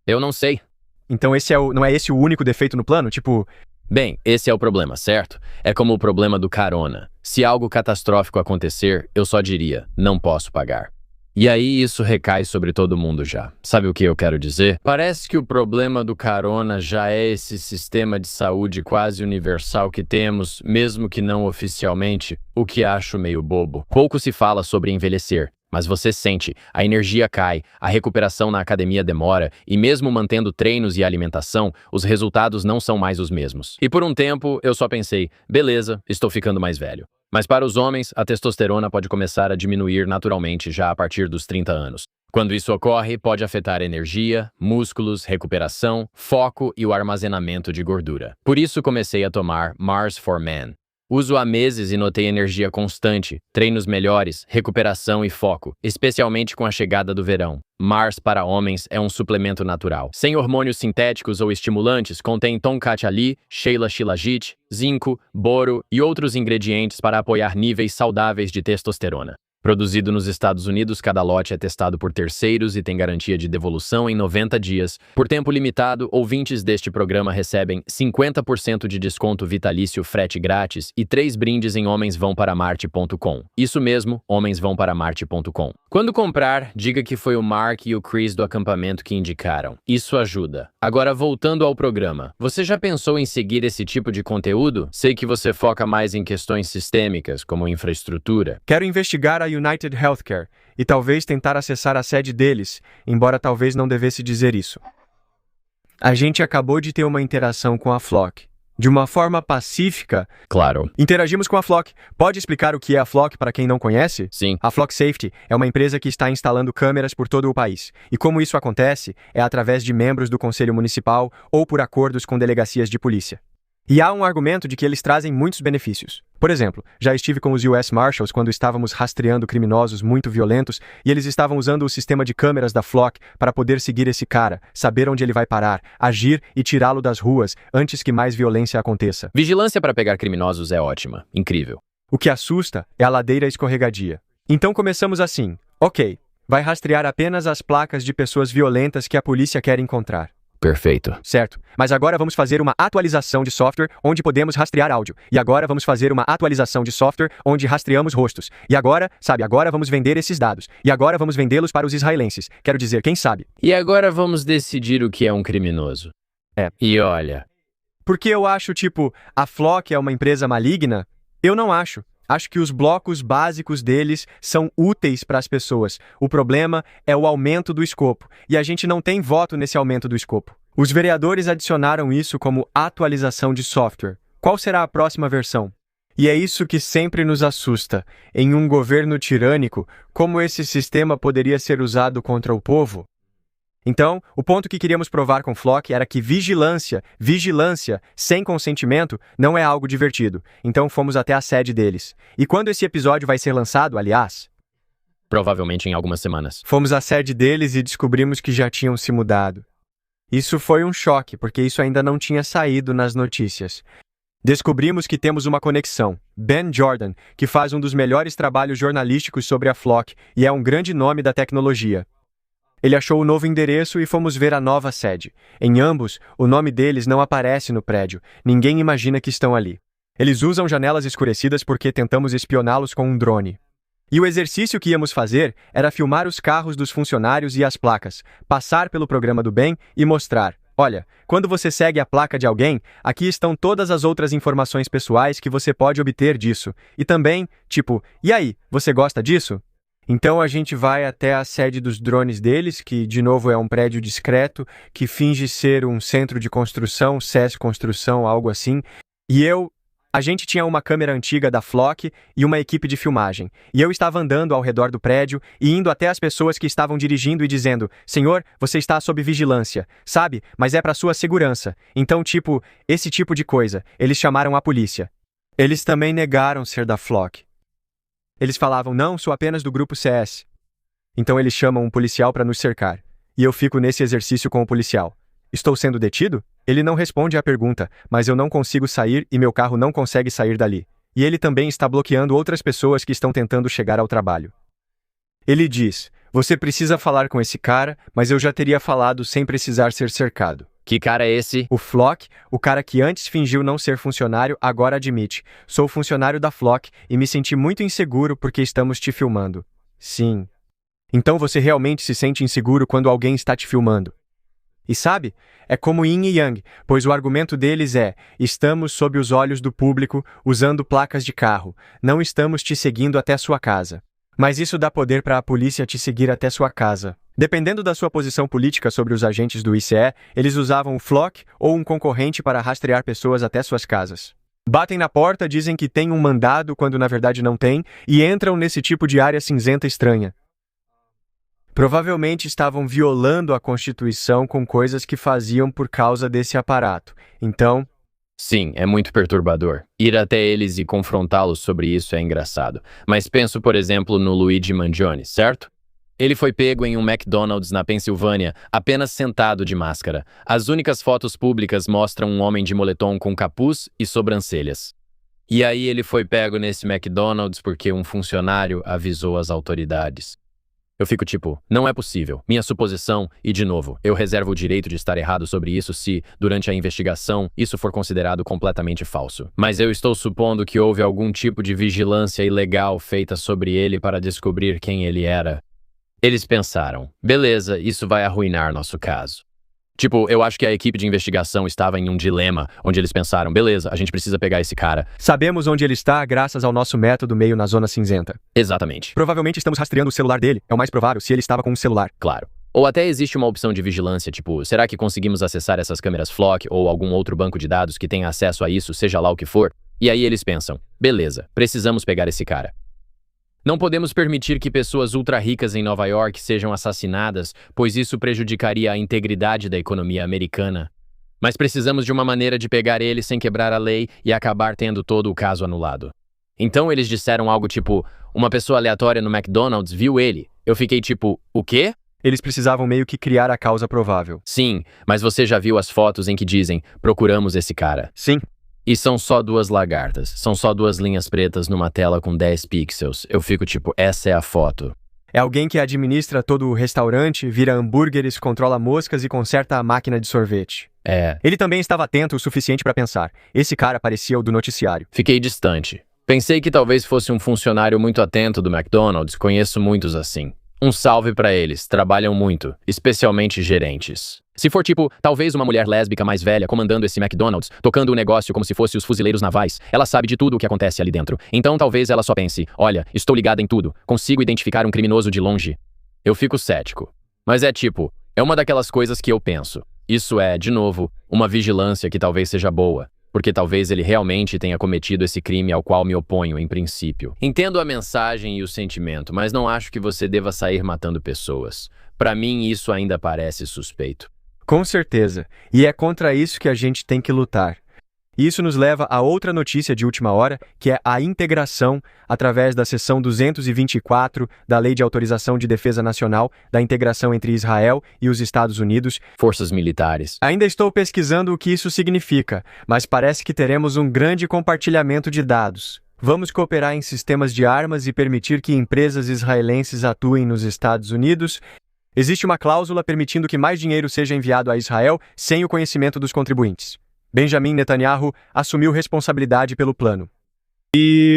Eu não sei. Então não é esse o único defeito no plano? Tipo, Bem, esse é o problema, certo? É como o problema do carona. Se algo catastrófico acontecer, eu só diria, não posso pagar. E aí isso recai sobre todo mundo já. Sabe o que eu quero dizer? Parece que o problema do carona já é esse sistema de saúde quase universal que temos, mesmo que não oficialmente, o que acho meio bobo. Pouco se fala sobre envelhecer, mas você sente, a energia cai, a recuperação na academia demora, e mesmo mantendo treinos e alimentação, os resultados não são mais os mesmos. E por um tempo, eu só pensei, beleza, estou ficando mais velho. Mas para os homens, a testosterona pode começar a diminuir naturalmente já a partir dos 30 anos. Quando isso ocorre, pode afetar energia, músculos, recuperação, foco e o armazenamento de gordura. Por isso comecei a tomar Mars for Men. Uso há meses e notei energia constante, treinos melhores, recuperação e foco, especialmente com a chegada do verão. Mars para homens é um suplemento natural. Sem hormônios sintéticos ou estimulantes, contém Tonkat Ali, Sheila Shilajit, zinco, boro e outros ingredientes para apoiar níveis saudáveis de testosterona. Produzido nos Estados Unidos, cada lote é testado por terceiros e tem garantia de devolução em 90 dias. Por tempo limitado, ouvintes deste programa recebem 50% de desconto vitalício frete grátis e 3 brindes em homensvãoparamarte.com. Isso mesmo, homensvãoparamarte.com. Quando comprar, diga que foi o Mark e o Chris do acampamento que indicaram. Isso ajuda. Agora, voltando ao programa. Você já pensou em seguir esse tipo de conteúdo? Sei que você foca mais em questões sistêmicas, como infraestrutura. quero investigar a United Healthcare e talvez tentar acessar a sede deles, embora talvez não devesse dizer isso. A gente acabou de ter uma interação com a Flock. De uma forma pacífica, Claro. interagimos com a Flock. Pode explicar o que é a Flock para quem não conhece? Sim. A Flock Safety é uma empresa que está instalando câmeras por todo o país. E como isso acontece, é através de membros do Conselho Municipal ou por acordos com delegacias de polícia. E há um argumento de que eles trazem muitos benefícios. Por exemplo, já estive com os US Marshals quando estávamos rastreando criminosos muito violentos e eles estavam usando o sistema de câmeras da Flock para poder seguir esse cara, saber onde ele vai parar, agir e tirá-lo das ruas antes que mais violência aconteça. Vigilância para pegar criminosos é ótima. Incrível. O que assusta é a ladeira escorregadia. Então começamos assim. Ok, vai rastrear apenas as placas de pessoas violentas que a polícia quer encontrar. Perfeito. Certo, mas agora vamos fazer uma atualização de software onde podemos rastrear áudio. E agora vamos fazer uma atualização de software onde rastreamos rostos. E agora, agora vamos vender esses dados. E agora vamos vendê-los para os israelenses. Quero dizer, quem sabe? E agora vamos decidir o que é um criminoso. E olha, Porque eu acho, a Flock é uma empresa maligna? Eu não acho. Acho que os blocos básicos deles são úteis para as pessoas. O problema é o aumento do escopo. E a gente não tem voto nesse aumento do escopo. Os vereadores adicionaram isso como atualização de software. Qual será a próxima versão? E é isso que sempre nos assusta. Em um governo tirânico, como esse sistema poderia ser usado contra o povo? Então, o ponto que queríamos provar com Flock era que vigilância sem consentimento não é algo divertido. Então fomos até a sede deles. E quando esse episódio vai ser lançado, aliás, provavelmente em algumas semanas. fomos à sede deles e descobrimos que já tinham se mudado. Isso foi um choque, porque isso ainda não tinha saído nas notícias. Descobrimos que temos uma conexão. Ben Jordan, que faz um dos melhores trabalhos jornalísticos sobre a Flock e é um grande nome da tecnologia. Ele achou o novo endereço e fomos ver a nova sede. Em ambos, o nome deles não aparece no prédio. Ninguém imagina que estão ali. Eles usam janelas escurecidas porque tentamos espioná-los com um drone. E o exercício que íamos fazer era filmar os carros dos funcionários e as placas, passar pelo programa do bem e mostrar: olha, quando você segue a placa de alguém, aqui estão todas as outras informações pessoais que você pode obter disso. E também, e aí, você gosta disso? Então a gente vai até a sede dos drones deles, que de novo é um prédio discreto, que finge ser um centro de construção, SES Construção, algo assim. A gente tinha uma câmera antiga da Flock e uma equipe de filmagem. E eu estava andando ao redor do prédio e indo até as pessoas que estavam dirigindo e dizendo: Senhor, você está sob vigilância, sabe? Mas é para sua segurança. Então, esse tipo de coisa. Eles chamaram a polícia. Eles também negaram ser da Flock. Eles falavam: não, sou apenas do grupo CS. Então eles chamam um policial para nos cercar. E eu fico nesse exercício com o policial. Estou sendo detido? Ele não responde à pergunta, mas eu não consigo sair e meu carro não consegue sair dali. E ele também está bloqueando outras pessoas que estão tentando chegar ao trabalho. Ele diz: você precisa falar com esse cara, mas eu já teria falado sem precisar ser cercado. Que cara é esse? O Flock, o cara que antes fingiu não ser funcionário, agora admite: sou funcionário da Flock e me senti muito inseguro porque estamos te filmando. Sim. Então você realmente se sente inseguro quando alguém está te filmando. E sabe, é como yin e yang, pois o argumento deles é: estamos sob os olhos do público, usando placas de carro, não estamos te seguindo até sua casa. Mas isso dá poder para a polícia te seguir até sua casa. Dependendo da sua posição política sobre os agentes do ICE, eles usavam o Flock ou um concorrente para rastrear pessoas até suas casas. Batem na porta, dizem que tem um mandado quando na verdade não tem, e entram nesse tipo de área cinzenta estranha. Provavelmente estavam violando a Constituição com coisas que faziam por causa desse aparato. Então... Sim, é muito perturbador. Ir até eles e confrontá-los sobre isso é engraçado. Mas penso, por exemplo, no Luigi Mangione, certo? Ele foi pego em um McDonald's na Pensilvânia, apenas sentado de máscara. As únicas fotos públicas mostram um homem de moletom com capuz e sobrancelhas. E aí ele foi pego nesse McDonald's porque um funcionário avisou as autoridades. Eu fico não é possível. Minha suposição, e de novo, eu reservo o direito de estar errado sobre isso se, durante a investigação, isso for considerado completamente falso. Mas eu estou supondo que houve algum tipo de vigilância ilegal feita sobre ele para descobrir quem ele era. Eles pensaram: beleza, isso vai arruinar nosso caso. Eu acho que a equipe de investigação estava em um dilema, onde eles pensaram: beleza, a gente precisa pegar esse cara. Sabemos onde ele está graças ao nosso método meio na zona cinzenta. Exatamente. Provavelmente estamos rastreando o celular dele. É o mais provável se ele estava com um celular. Claro. Ou até existe uma opção de vigilância, tipo, será que conseguimos acessar essas câmeras Flock ou algum outro banco de dados que tenha acesso a isso, seja lá o que for? E aí eles pensam, beleza, precisamos pegar esse cara. Não podemos permitir que pessoas ultra ricas em Nova York sejam assassinadas, pois isso prejudicaria a integridade da economia americana. Mas precisamos de uma maneira de pegar ele sem quebrar a lei e acabar tendo todo o caso anulado. Então eles disseram algo tipo, uma pessoa aleatória no McDonald's viu ele. Eu fiquei tipo, o quê? Eles precisavam meio que criar a causa provável. Sim, mas você já viu as fotos em que dizem, procuramos esse cara. Sim. E são só 2 lagartas, são só 2 linhas pretas numa tela com 10 pixels. Eu fico tipo, essa é a foto. É alguém que administra todo o restaurante, vira hambúrgueres, controla moscas e conserta a máquina de sorvete. É. Ele também estava atento o suficiente para pensar. Esse cara parecia o do noticiário. Fiquei distante. Pensei que talvez fosse um funcionário muito atento do McDonald's, conheço muitos assim. Um salve pra eles, trabalham muito, especialmente gerentes. Se for tipo, talvez uma mulher lésbica mais velha comandando esse McDonald's, tocando o negócio como se fosse os fuzileiros navais, ela sabe de tudo o que acontece ali dentro. Então talvez ela só pense, olha, estou ligada em tudo, consigo identificar um criminoso de longe. Eu fico cético. Mas é tipo, é uma daquelas coisas que eu penso. Isso é, de novo, uma vigilância que talvez seja boa. Porque talvez ele realmente tenha cometido esse crime ao qual me oponho, em princípio. Entendo a mensagem e o sentimento, mas não acho que você deva sair matando pessoas. Pra mim, isso ainda parece suspeito. Com certeza. E é contra isso que a gente tem que lutar. E isso nos leva a outra notícia de última hora, que é a integração, através da seção 224 da Lei de Autorização de Defesa Nacional, da integração entre Israel e os Estados Unidos. Forças militares. Ainda estou pesquisando o que isso significa, mas parece que teremos um grande compartilhamento de dados. Vamos cooperar em sistemas de armas e permitir que empresas israelenses atuem nos Estados Unidos. Existe uma cláusula permitindo que mais dinheiro seja enviado a Israel sem o conhecimento dos contribuintes. Benjamin Netanyahu assumiu responsabilidade pelo plano. E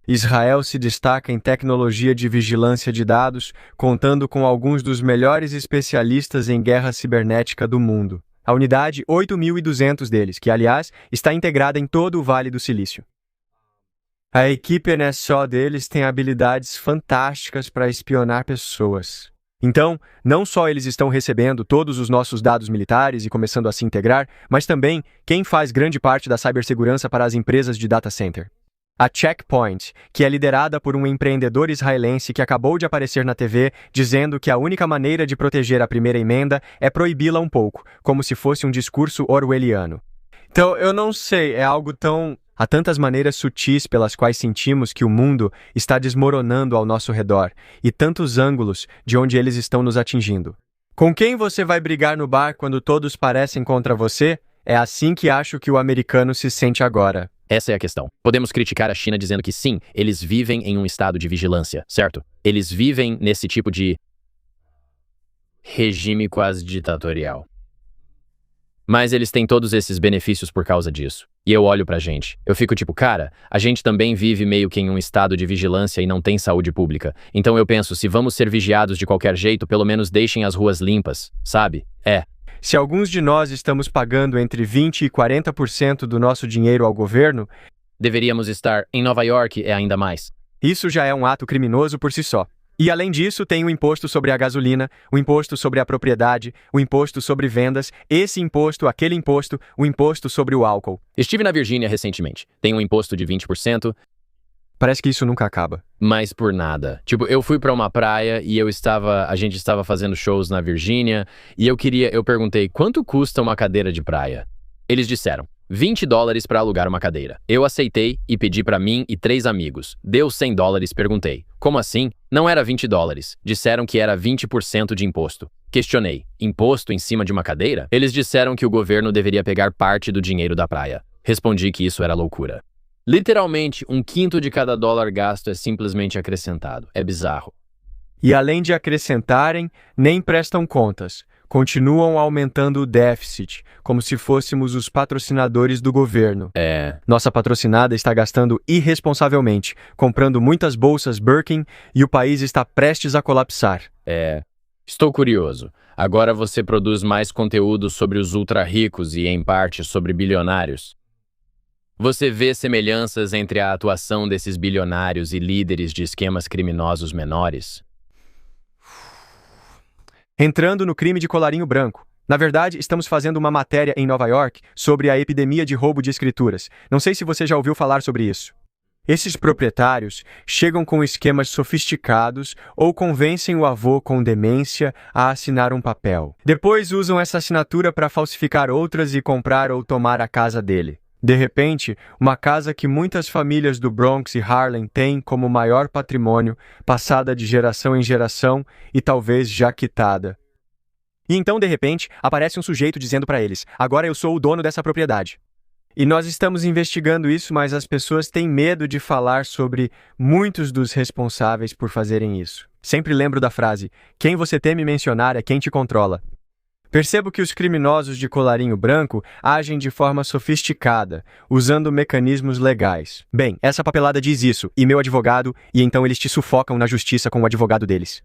Israel se destaca em tecnologia de vigilância de dados, contando com alguns dos melhores especialistas em guerra cibernética do mundo. A unidade, 8.200 deles, que, aliás, está integrada em todo o Vale do Silício. A equipe NSO deles tem habilidades fantásticas para espionar pessoas. Então, não só eles estão recebendo todos os nossos dados militares e começando a se integrar, mas também quem faz grande parte da cibersegurança para as empresas de data center. A Check Point, que é liderada por um empreendedor israelense que acabou de aparecer na TV dizendo que a única maneira de proteger a primeira emenda é proibi-la um pouco, como se fosse um discurso orwelliano. Então, eu não sei, é algo tão... Há tantas maneiras sutis pelas quais sentimos que o mundo está desmoronando ao nosso redor, e tantos ângulos de onde eles estão nos atingindo. Com quem você vai brigar no bar quando todos parecem contra você? É assim que acho que o americano se sente agora. Essa é a questão. Podemos criticar a China dizendo que sim, eles vivem em um estado de vigilância, certo? Eles vivem nesse tipo de regime quase ditatorial. Mas eles têm todos esses benefícios por causa disso. E eu olho pra gente. Eu fico tipo, cara, a gente também vive meio que em um estado de vigilância e não tem saúde pública. Então eu penso, se vamos ser vigiados de qualquer jeito, pelo menos deixem as ruas limpas, sabe? Se alguns de nós estamos pagando entre 20% e 40% do nosso dinheiro ao governo, deveríamos estar em Nova York é ainda mais. Isso já é um ato criminoso por si só. E além disso, tem o imposto sobre a gasolina, o imposto sobre a propriedade, o imposto sobre vendas, esse imposto, aquele imposto, o imposto sobre o álcool. Estive na Virgínia recentemente. Tem um imposto de 20%. Parece que isso nunca acaba. Mas por nada. Tipo, eu fui pra uma praia e a gente estava fazendo shows na Virgínia e eu perguntei, quanto custa uma cadeira de praia? Eles disseram, $20 para alugar uma cadeira. Eu aceitei e pedi para mim e 3 amigos. Deu $100, perguntei. Como assim? Não era $20. Disseram que era 20% de imposto. Questionei. Imposto em cima de uma cadeira? Eles disseram que o governo deveria pegar parte do dinheiro da praia. Respondi que isso era loucura. Literalmente, 1/5 de cada dólar gasto é simplesmente acrescentado. É bizarro. E além de acrescentarem, nem prestam contas. Continuam aumentando o déficit, como se fôssemos os patrocinadores do governo. Nossa patrocinada está gastando irresponsavelmente, comprando muitas bolsas Birkin e o país está prestes a colapsar. Estou curioso. Agora você produz mais conteúdo sobre os ultra-ricos e, em parte, sobre bilionários. Você vê semelhanças entre a atuação desses bilionários e líderes de esquemas criminosos menores? Entrando no crime de colarinho branco. Na verdade, estamos fazendo uma matéria em Nova York sobre a epidemia de roubo de escrituras. Não sei se você já ouviu falar sobre isso. Esses proprietários chegam com esquemas sofisticados ou convencem o avô com demência a assinar um papel. Depois usam essa assinatura para falsificar outras e comprar ou tomar a casa dele. De repente, uma casa que muitas famílias do Bronx e Harlem têm como maior patrimônio, passada de geração em geração e talvez já quitada. E então, de repente, aparece um sujeito dizendo para eles: agora eu sou o dono dessa propriedade. E nós estamos investigando isso, mas as pessoas têm medo de falar sobre muitos dos responsáveis por fazerem isso. Sempre lembro da frase: quem você teme mencionar é quem te controla. Percebo que os criminosos de colarinho branco agem de forma sofisticada, usando mecanismos legais. Bem, essa papelada diz isso, e meu advogado, e então eles te sufocam na justiça com o advogado deles.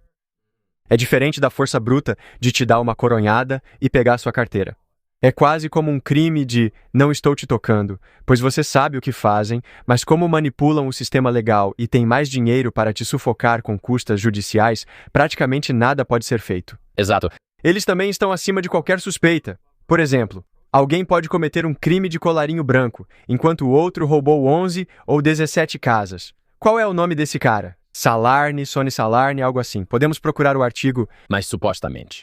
É diferente da força bruta de te dar uma coronhada e pegar sua carteira. É quase como um crime de não estou te tocando, pois você sabe o que fazem, mas como manipulam o sistema legal e têm mais dinheiro para te sufocar com custas judiciais, praticamente nada pode ser feito. Exato. Eles também estão acima de qualquer suspeita. Por exemplo, alguém pode cometer um crime de colarinho branco, enquanto o outro roubou 11 ou 17 casas. Qual é o nome desse cara? Salarne, Sonny Salarne, algo assim. Podemos procurar o artigo. Mas supostamente.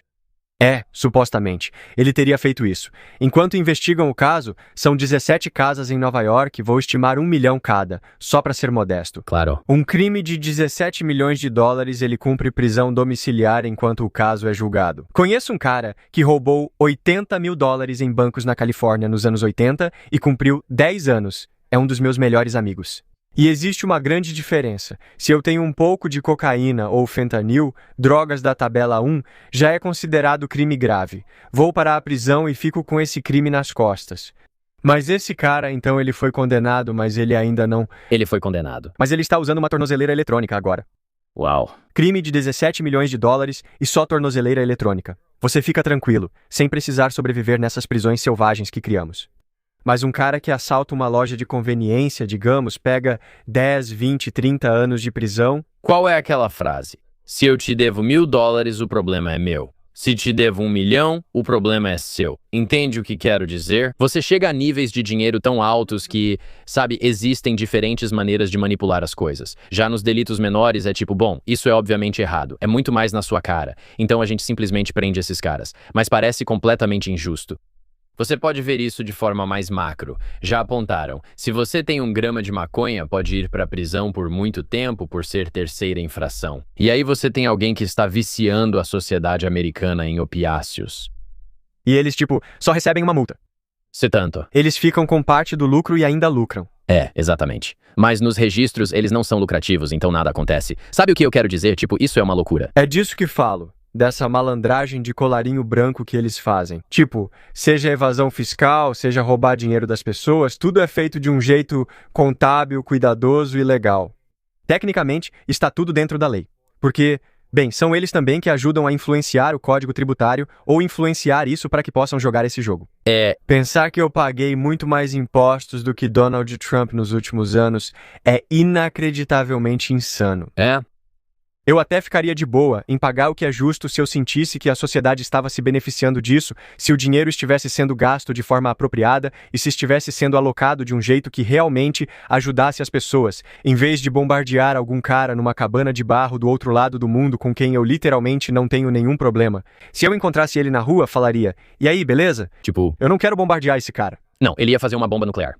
Supostamente. Ele teria feito isso. Enquanto investigam o caso, são 17 casas em Nova York, vou estimar 1 milhão cada, só para ser modesto. Claro. Um crime de 17 milhões de dólares, ele cumpre prisão domiciliar enquanto o caso é julgado. Conheço um cara que roubou 80 mil dólares em bancos na Califórnia nos anos 80 e cumpriu 10 anos. É um dos meus melhores amigos. E existe uma grande diferença. Se eu tenho um pouco de cocaína ou fentanil, drogas da tabela 1, já é considerado crime grave. Vou para a prisão e fico com esse crime nas costas. Mas esse cara, então ele foi condenado, mas ele ainda não... Ele foi condenado. Mas ele está usando uma tornozeleira eletrônica agora. Uau. Crime de 17 milhões de dólares e só tornozeleira eletrônica. Você fica tranquilo, sem precisar sobreviver nessas prisões selvagens que criamos. Mas um cara que assalta uma loja de conveniência, digamos, pega 10, 20, 30 anos de prisão. Qual é aquela frase? Se eu te devo $1.000, o problema é meu. Se te devo 1 milhão, o problema é seu. Entende o que quero dizer? Você chega a níveis de dinheiro tão altos que, sabe, existem diferentes maneiras de manipular as coisas. Já nos delitos menores é tipo, bom, isso é obviamente errado. É muito mais na sua cara. Então a gente simplesmente prende esses caras. Mas parece completamente injusto. Você pode ver isso de forma mais macro. Já apontaram, se você tem 1 grama de maconha, pode ir para a prisão por muito tempo por ser terceira infração. E aí você tem alguém que está viciando a sociedade americana em opiáceos. E eles, só recebem uma multa. Se tanto. Eles ficam com parte do lucro e ainda lucram. Exatamente. Mas nos registros eles não são lucrativos, então nada acontece. Sabe o que eu quero dizer? Isso é uma loucura. É disso que falo. Dessa malandragem de colarinho branco que eles fazem. Seja evasão fiscal, seja roubar dinheiro das pessoas, tudo é feito de um jeito contábil, cuidadoso e legal. Tecnicamente, está tudo dentro da lei. Porque, bem, são eles também que ajudam a influenciar o código tributário ou influenciar isso para que possam jogar esse jogo. Pensar que eu paguei muito mais impostos do que Donald Trump nos últimos anos é inacreditavelmente insano. Eu até ficaria de boa em pagar o que é justo se eu sentisse que a sociedade estava se beneficiando disso, se o dinheiro estivesse sendo gasto de forma apropriada e se estivesse sendo alocado de um jeito que realmente ajudasse as pessoas, em vez de bombardear algum cara numa cabana de barro do outro lado do mundo com quem eu literalmente não tenho nenhum problema. Se eu encontrasse ele na rua, falaria, e aí, beleza? Eu não quero bombardear esse cara. Não, ele ia fazer uma bomba nuclear.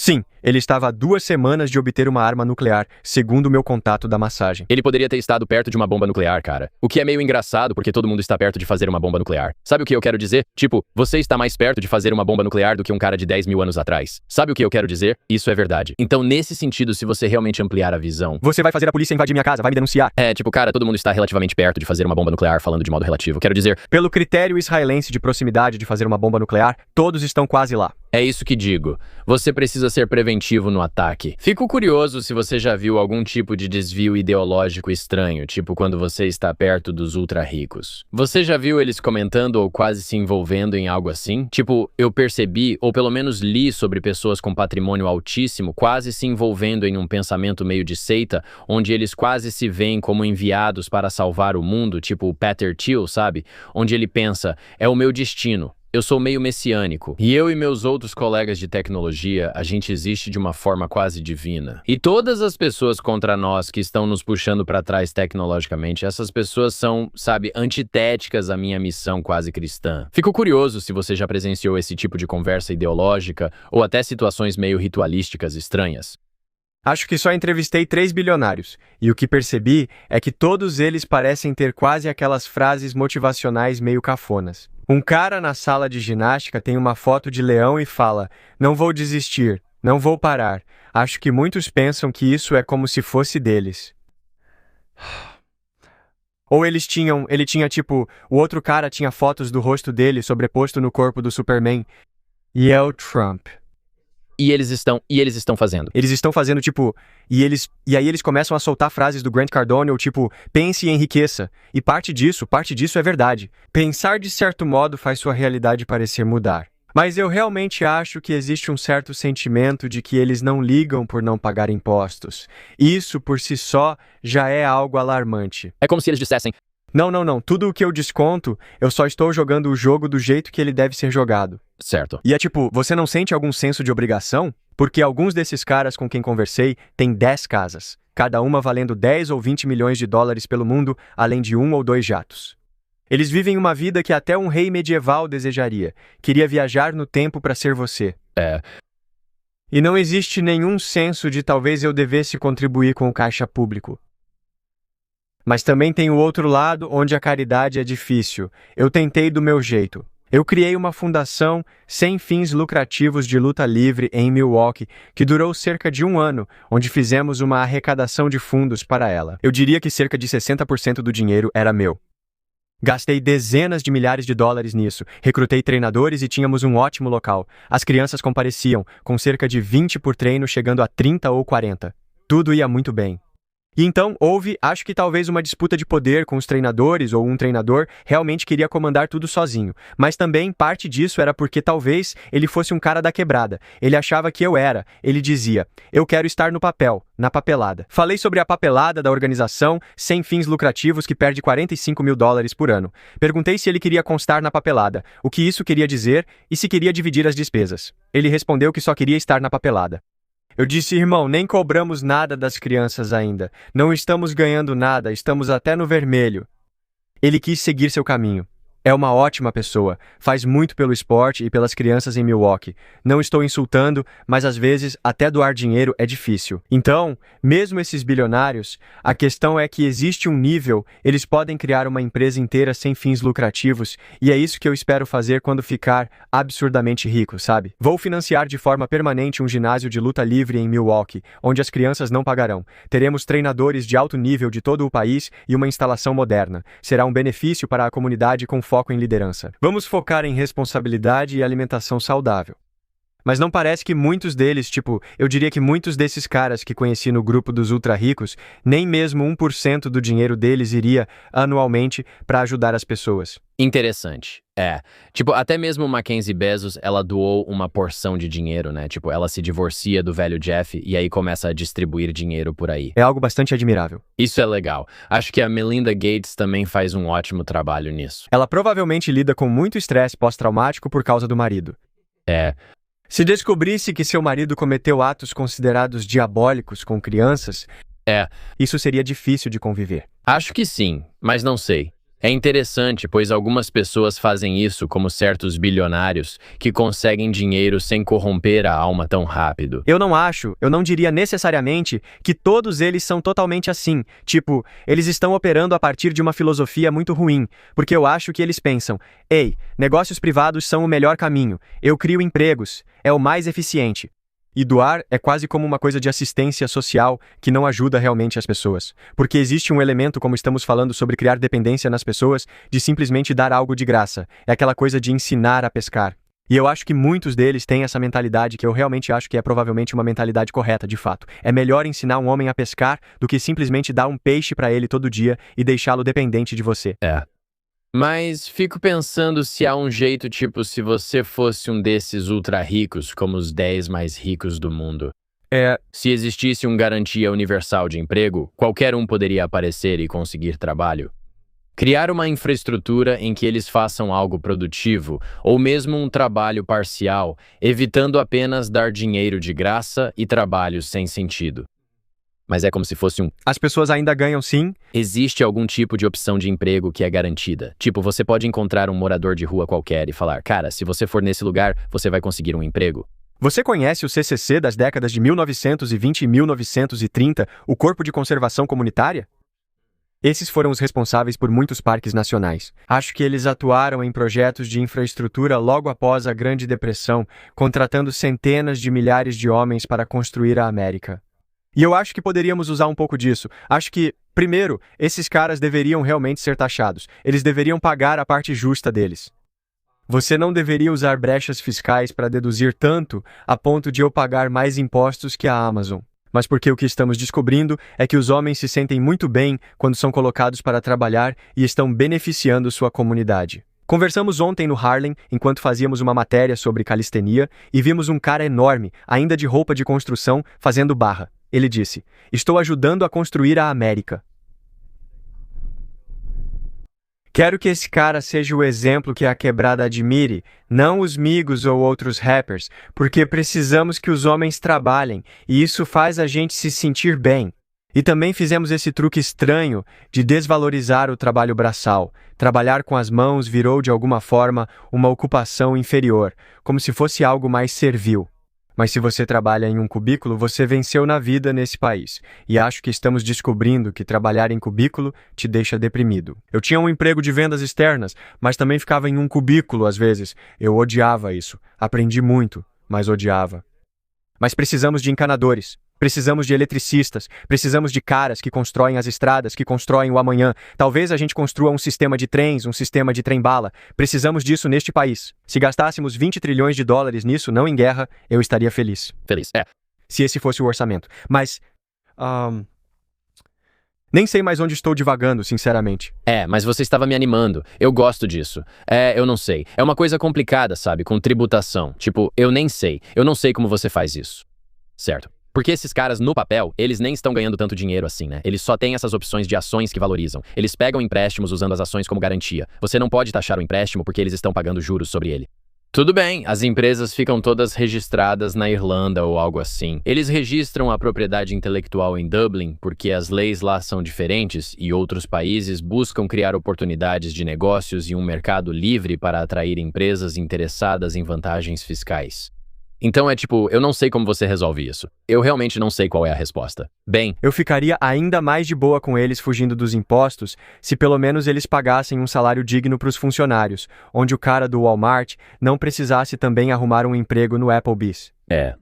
Sim, ele estava há 2 semanas de obter uma arma nuclear, segundo o meu contato da massagem. Ele poderia ter estado perto de uma bomba nuclear, cara. O que é meio engraçado porque todo mundo está perto de fazer uma bomba nuclear. Sabe o que eu quero dizer? Você está mais perto de fazer uma bomba nuclear do que um cara de 10 mil anos atrás. Sabe o que eu quero dizer? Isso é verdade. Então, nesse sentido, se você realmente ampliar a visão... Você vai fazer a polícia invadir minha casa, vai me denunciar. Cara, todo mundo está relativamente perto de fazer uma bomba nuclear, falando de modo relativo. Quero dizer... Pelo critério israelense de proximidade de fazer uma bomba nuclear, todos estão quase lá. É isso que digo. Você precisa ser preventivo no ataque. Fico curioso se você já viu algum tipo de desvio ideológico estranho, tipo quando você está perto dos ultra-ricos. Você já viu eles comentando ou quase se envolvendo em algo assim? Tipo, eu percebi, ou pelo menos li sobre pessoas com patrimônio altíssimo quase se envolvendo em um pensamento meio de seita, onde eles quase se veem como enviados para salvar o mundo, tipo o Peter Thiel, sabe? Onde ele pensa, é o meu destino. Eu sou meio messiânico, e eu e meus outros colegas de tecnologia, a gente existe de uma forma quase divina. E todas as pessoas contra nós que estão nos puxando para trás tecnologicamente, essas pessoas são, sabe, antitéticas à minha missão quase cristã. Fico curioso se você já presenciou esse tipo de conversa ideológica ou até situações meio ritualísticas estranhas. Acho que só entrevistei 3 bilionários, e o que percebi é que todos eles parecem ter quase aquelas frases motivacionais meio cafonas. Um cara na sala de ginástica tem uma foto de leão e fala: "Não vou desistir, não vou parar." Acho que muitos pensam que isso é como se fosse deles. Ou ele tinha tipo, o outro cara tinha fotos do rosto dele sobreposto no corpo do Superman. E é o Trump. E eles estão fazendo. Eles estão fazendo, tipo, e aí eles começam a soltar frases do Grant Cardone, ou tipo, pense e enriqueça. E parte disso é verdade. Pensar de certo modo faz sua realidade parecer mudar. Mas eu realmente acho que existe um certo sentimento de que eles não ligam por não pagar impostos. Isso, por si só, já é algo alarmante. É como se eles dissessem, Não. Tudo o que eu desconto, eu só estou jogando o jogo do jeito que ele deve ser jogado. certo. E é tipo, você não sente algum senso de obrigação? Porque alguns desses caras com quem conversei têm 10 casas, cada uma valendo 10 ou 20 milhões de dólares pelo mundo, além de 1 ou 2 jatos. Eles vivem uma vida que até um rei medieval desejaria. Queria viajar no tempo para ser você. E não existe nenhum senso de talvez eu devesse contribuir com o caixa público. Mas também tem o outro lado, onde a caridade é difícil. Eu tentei do meu jeito. Eu criei uma fundação sem fins lucrativos de luta livre em Milwaukee, que durou cerca de 1 ano, onde fizemos uma arrecadação de fundos para ela. Eu diria que cerca de 60% do dinheiro era meu. Gastei dezenas de milhares de dólares nisso, recrutei treinadores e tínhamos um ótimo local. As crianças compareciam, com cerca de 20 por treino, chegando a 30 ou 40. Tudo ia muito bem. E então houve, acho que talvez uma disputa de poder com os treinadores, ou um treinador realmente queria comandar tudo sozinho. Mas também parte disso era porque talvez ele fosse um cara da quebrada. Ele achava que eu era. Ele dizia, eu quero estar no papel, na papelada. Falei sobre a papelada da organização sem fins lucrativos que perde 45 mil dólares por ano. Perguntei se ele queria constar na papelada, o que isso queria dizer e se queria dividir as despesas. Ele respondeu que só queria estar na papelada. Eu disse, irmão, nem cobramos nada das crianças ainda. Não estamos ganhando nada, estamos até no vermelho. Ele quis seguir seu caminho. É uma ótima pessoa, faz muito pelo esporte e pelas crianças em Milwaukee. Não estou insultando, mas às vezes até doar dinheiro é difícil. Então, mesmo esses bilionários, a questão é que existe um nível, eles podem criar uma empresa inteira sem fins lucrativos, e é isso que eu espero fazer quando ficar absurdamente rico, sabe? Vou financiar de forma permanente um ginásio de luta livre em Milwaukee, onde as crianças não pagarão. Teremos treinadores de alto nível de todo o país e uma instalação moderna. Será um benefício para a comunidade com foco em liderança. Vamos focar em responsabilidade e alimentação saudável. Mas não parece que muitos deles, eu diria que muitos desses caras que conheci no grupo dos ultra-ricos, nem mesmo 1% do dinheiro deles iria, anualmente, para ajudar as pessoas. Interessante. Até mesmo Mackenzie Bezos, ela doou uma porção de dinheiro, né? Ela se divorcia do velho Jeff e aí começa a distribuir dinheiro por aí. É algo bastante admirável. Isso é legal. Acho que a Melinda Gates também faz um ótimo trabalho nisso. Ela provavelmente lida com muito estresse pós-traumático por causa do marido. Se descobrisse que seu marido cometeu atos considerados diabólicos com crianças, isso seria difícil de conviver. Acho que sim, mas não sei. É interessante, pois algumas pessoas fazem isso, como certos bilionários, que conseguem dinheiro sem corromper a alma tão rápido. Eu não diria necessariamente que todos eles são totalmente assim. Eles estão operando a partir de uma filosofia muito ruim, porque eu acho que eles pensam, ei, negócios privados são o melhor caminho, eu crio empregos, é o mais eficiente. E doar é quase como uma coisa de assistência social que não ajuda realmente as pessoas. Porque existe um elemento, como estamos falando sobre criar dependência nas pessoas, de simplesmente dar algo de graça. É aquela coisa de ensinar a pescar. E eu acho que muitos deles têm essa mentalidade que eu realmente acho que é provavelmente uma mentalidade correta, de fato. É melhor ensinar um homem a pescar do que simplesmente dar um peixe para ele todo dia e deixá-lo dependente de você. Mas fico pensando se há um jeito, tipo, se você fosse um desses ultra ricos, como os 10 mais ricos do mundo. Se existisse uma garantia universal de emprego, qualquer um poderia aparecer e conseguir trabalho. Criar uma infraestrutura em que eles façam algo produtivo, ou mesmo um trabalho parcial, evitando apenas dar dinheiro de graça e trabalhos sem sentido. Mas é como se fosse As pessoas ainda ganham sim. Existe algum tipo de opção de emprego que é garantida. Tipo, você pode encontrar um morador de rua qualquer e falar, cara, se você for nesse lugar, você vai conseguir um emprego. Você conhece o CCC das décadas de 1920 e 1930, o Corpo de Conservação Comunitária? Esses foram os responsáveis por muitos parques nacionais. Acho que eles atuaram em projetos de infraestrutura logo após a Grande Depressão, contratando centenas de milhares de homens para construir a América. E eu acho que poderíamos usar um pouco disso. Acho que, primeiro, esses caras deveriam realmente ser taxados. Eles deveriam pagar a parte justa deles. Você não deveria usar brechas fiscais para deduzir tanto a ponto de eu pagar mais impostos que a Amazon. Mas porque o que estamos descobrindo é que os homens se sentem muito bem quando são colocados para trabalhar e estão beneficiando sua comunidade. Conversamos ontem no Harlem, enquanto fazíamos uma matéria sobre calistenia, e vimos um cara enorme, ainda de roupa de construção, fazendo barra. Ele disse, estou ajudando a construir a América. Quero que esse cara seja o exemplo que a quebrada admire, não os migos ou outros rappers, porque precisamos que os homens trabalhem, e isso faz a gente se sentir bem. E também fizemos esse truque estranho de desvalorizar o trabalho braçal. Trabalhar com as mãos virou, de alguma forma, uma ocupação inferior, como se fosse algo mais servil. Mas se você trabalha em um cubículo, você venceu na vida nesse país. E acho que estamos descobrindo que trabalhar em cubículo te deixa deprimido. Eu tinha um emprego de vendas externas, mas também ficava em um cubículo às vezes. Eu odiava isso. Aprendi muito, mas odiava. Mas precisamos de encanadores. Precisamos de eletricistas, precisamos de caras que constroem as estradas, que constroem o amanhã. Talvez a gente construa um sistema de trens, um sistema de trem-bala. Precisamos disso neste país. Se gastássemos 20 trilhões de dólares nisso, não em guerra, eu estaria feliz. Se esse fosse o orçamento. Mas, nem sei mais onde estou divagando, sinceramente. Mas você estava me animando. Eu gosto disso. Eu não sei. É uma coisa complicada, sabe? Com tributação. Tipo, eu nem sei. Eu não sei como você faz isso. Certo. Porque esses caras, no papel, eles nem estão ganhando tanto dinheiro assim, né? Eles só têm essas opções de ações que valorizam. Eles pegam empréstimos usando as ações como garantia. Você não pode taxar o empréstimo porque eles estão pagando juros sobre ele. Tudo bem, as empresas ficam todas registradas na Irlanda ou algo assim. Eles registram a propriedade intelectual em Dublin porque as leis lá são diferentes e outros países buscam criar oportunidades de negócios e um mercado livre para atrair empresas interessadas em vantagens fiscais. Então eu não sei como você resolve isso. Eu realmente não sei qual é a resposta. Bem, eu ficaria ainda mais de boa com eles fugindo dos impostos se pelo menos eles pagassem um salário digno para os funcionários, onde o cara do Walmart não precisasse também arrumar um emprego no Applebee's.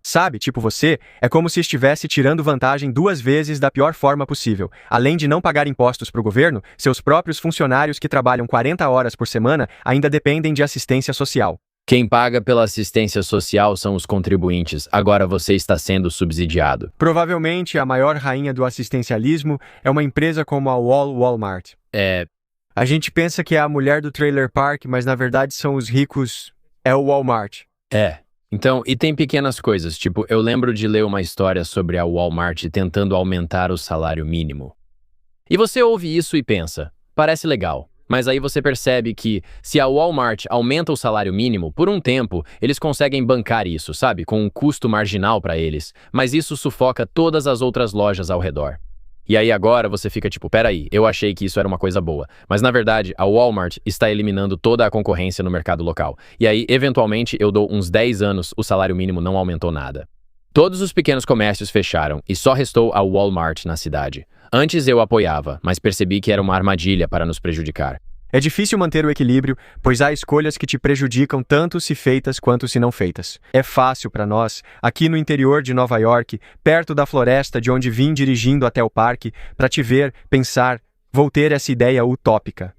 Sabe, tipo você, é como se estivesse tirando vantagem 2 vezes da pior forma possível. Além de não pagar impostos para o governo, seus próprios funcionários que trabalham 40 horas por semana ainda dependem de assistência social. Quem paga pela assistência social são os contribuintes. Agora você está sendo subsidiado. Provavelmente a maior rainha do assistencialismo é uma empresa como a Walmart. A gente pensa que é a mulher do trailer park, mas na verdade são os ricos. É o Walmart. Então, e tem pequenas coisas, tipo, eu lembro de ler uma história sobre a Walmart tentando aumentar o salário mínimo. E você ouve isso e pensa, parece legal. Mas aí você percebe que, se a Walmart aumenta o salário mínimo, por um tempo, eles conseguem bancar isso, sabe? Com um custo marginal para eles. Mas isso sufoca todas as outras lojas ao redor. E aí agora você fica tipo, peraí, eu achei que isso era uma coisa boa. Mas na verdade, a Walmart está eliminando toda a concorrência no mercado local. E aí, eventualmente, eu dou uns 10 anos, o salário mínimo não aumentou nada. Todos os pequenos comércios fecharam e só restou a Walmart na cidade. Antes eu apoiava, mas percebi que era uma armadilha para nos prejudicar. É difícil manter o equilíbrio, pois há escolhas que te prejudicam tanto se feitas quanto se não feitas. É fácil para nós, aqui no interior de Nova York, perto da floresta de onde vim dirigindo até o parque, para te ver, pensar, vou ter essa ideia utópica.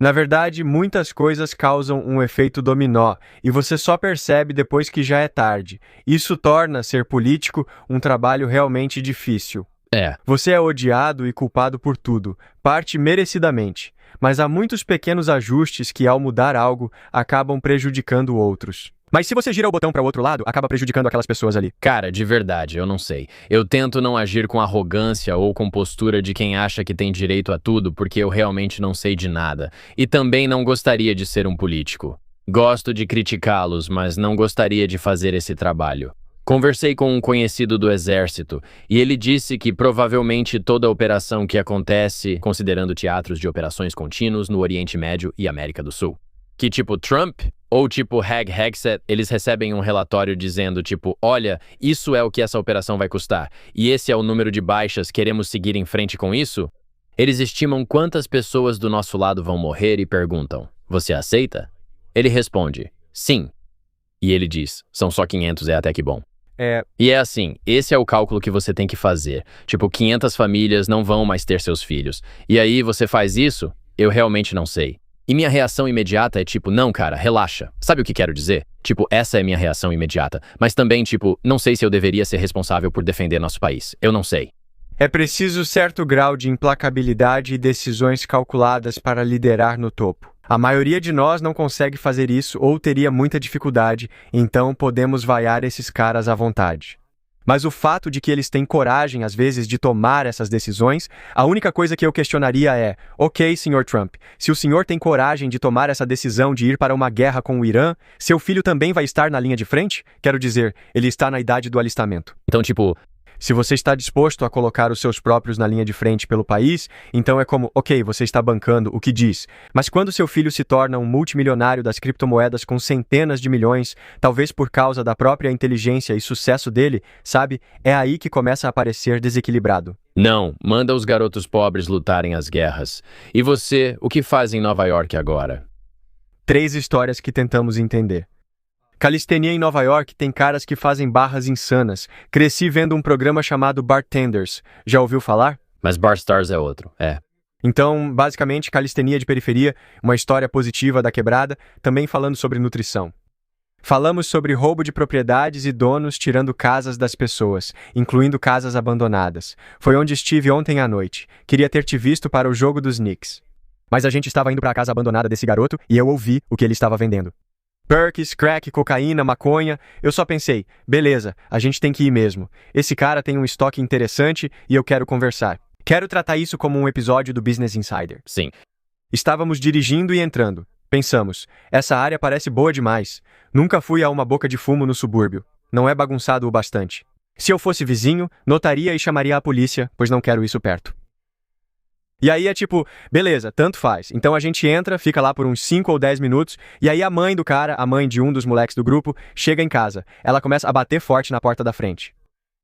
Na verdade, muitas coisas causam um efeito dominó, e você só percebe depois que já é tarde. Isso torna ser político um trabalho realmente difícil. É. Você é odiado e culpado por tudo, parte merecidamente. Mas há muitos pequenos ajustes que, ao mudar algo, acabam prejudicando outros. Mas se você gira o botão para o outro lado, acaba prejudicando aquelas pessoas ali. Cara, de verdade, eu não sei. Eu tento não agir com arrogância ou com postura de quem acha que tem direito a tudo porque eu realmente não sei de nada. E também não gostaria de ser um político. Gosto de criticá-los, mas não gostaria de fazer esse trabalho. Conversei com um conhecido do exército e ele disse que provavelmente toda operação que acontece, considerando teatros de operações contínuos no Oriente Médio e América do Sul, que tipo Trump ou tipo Hag Hegseth, eles recebem um relatório dizendo tipo, olha, isso é o que essa operação vai custar e esse é o número de baixas, queremos seguir em frente com isso? Eles estimam quantas pessoas do nosso lado vão morrer e perguntam, você aceita? Ele responde, sim. E ele diz, são só 500, é até que bom. E é assim, esse é o cálculo que você tem que fazer. Tipo, 500 famílias não vão mais ter seus filhos. E aí você faz isso? Eu realmente não sei. E minha reação imediata é tipo, não, cara, relaxa. Sabe o que quero dizer? Tipo, essa é minha reação imediata. Mas também, tipo, não sei se eu deveria ser responsável por defender nosso país. Eu não sei. É preciso certo grau de implacabilidade e decisões calculadas para liderar no topo. A maioria de nós não consegue fazer isso ou teria muita dificuldade, então podemos vaiar esses caras à vontade. Mas o fato de que eles têm coragem, às vezes, de tomar essas decisões, a única coisa que eu questionaria é, ok, Sr. Trump, se o senhor tem coragem de tomar essa decisão de ir para uma guerra com o Irã, seu filho também vai estar na linha de frente? Quero dizer, ele está na idade do alistamento. Então, tipo, se você está disposto a colocar os seus próprios na linha de frente pelo país, então é como, ok, você está bancando o que diz. Mas quando seu filho se torna um multimilionário das criptomoedas com centenas de milhões, talvez por causa da própria inteligência e sucesso dele, sabe, é aí que começa a parecer desequilibrado. não, manda os garotos pobres lutarem as guerras. E você, o que faz em Nova York agora? 3 histórias que tentamos entender. Calistenia em Nova York tem caras que fazem barras insanas. Cresci vendo um programa chamado Bartenders. Já ouviu falar? Mas Bar Stars é outro, é. Então, basicamente, calistenia de periferia, uma história positiva da quebrada, também falando sobre nutrição. Falamos sobre roubo de propriedades e donos tirando casas das pessoas, incluindo casas abandonadas. Foi onde estive ontem à noite. Queria ter te visto para o jogo dos Knicks. Mas a gente estava indo para a casa abandonada desse garoto e eu ouvi o que ele estava vendendo. Perks, crack, cocaína, maconha. Eu só pensei, beleza, a gente tem que ir mesmo. Esse cara tem um estoque interessante e eu quero conversar. Quero tratar isso como um episódio do Business Insider. Sim. Estávamos dirigindo e entrando. Pensamos, essa área parece boa demais. Nunca fui a uma boca de fumo no subúrbio. Não é bagunçado o bastante. Se eu fosse vizinho, notaria e chamaria a polícia, pois não quero isso perto. E aí é tipo, beleza, tanto faz. Então a gente entra, fica lá por uns 5 ou 10 minutos, e aí a mãe do cara, a mãe de um dos moleques do grupo, chega em casa. Ela começa a bater forte na porta da frente.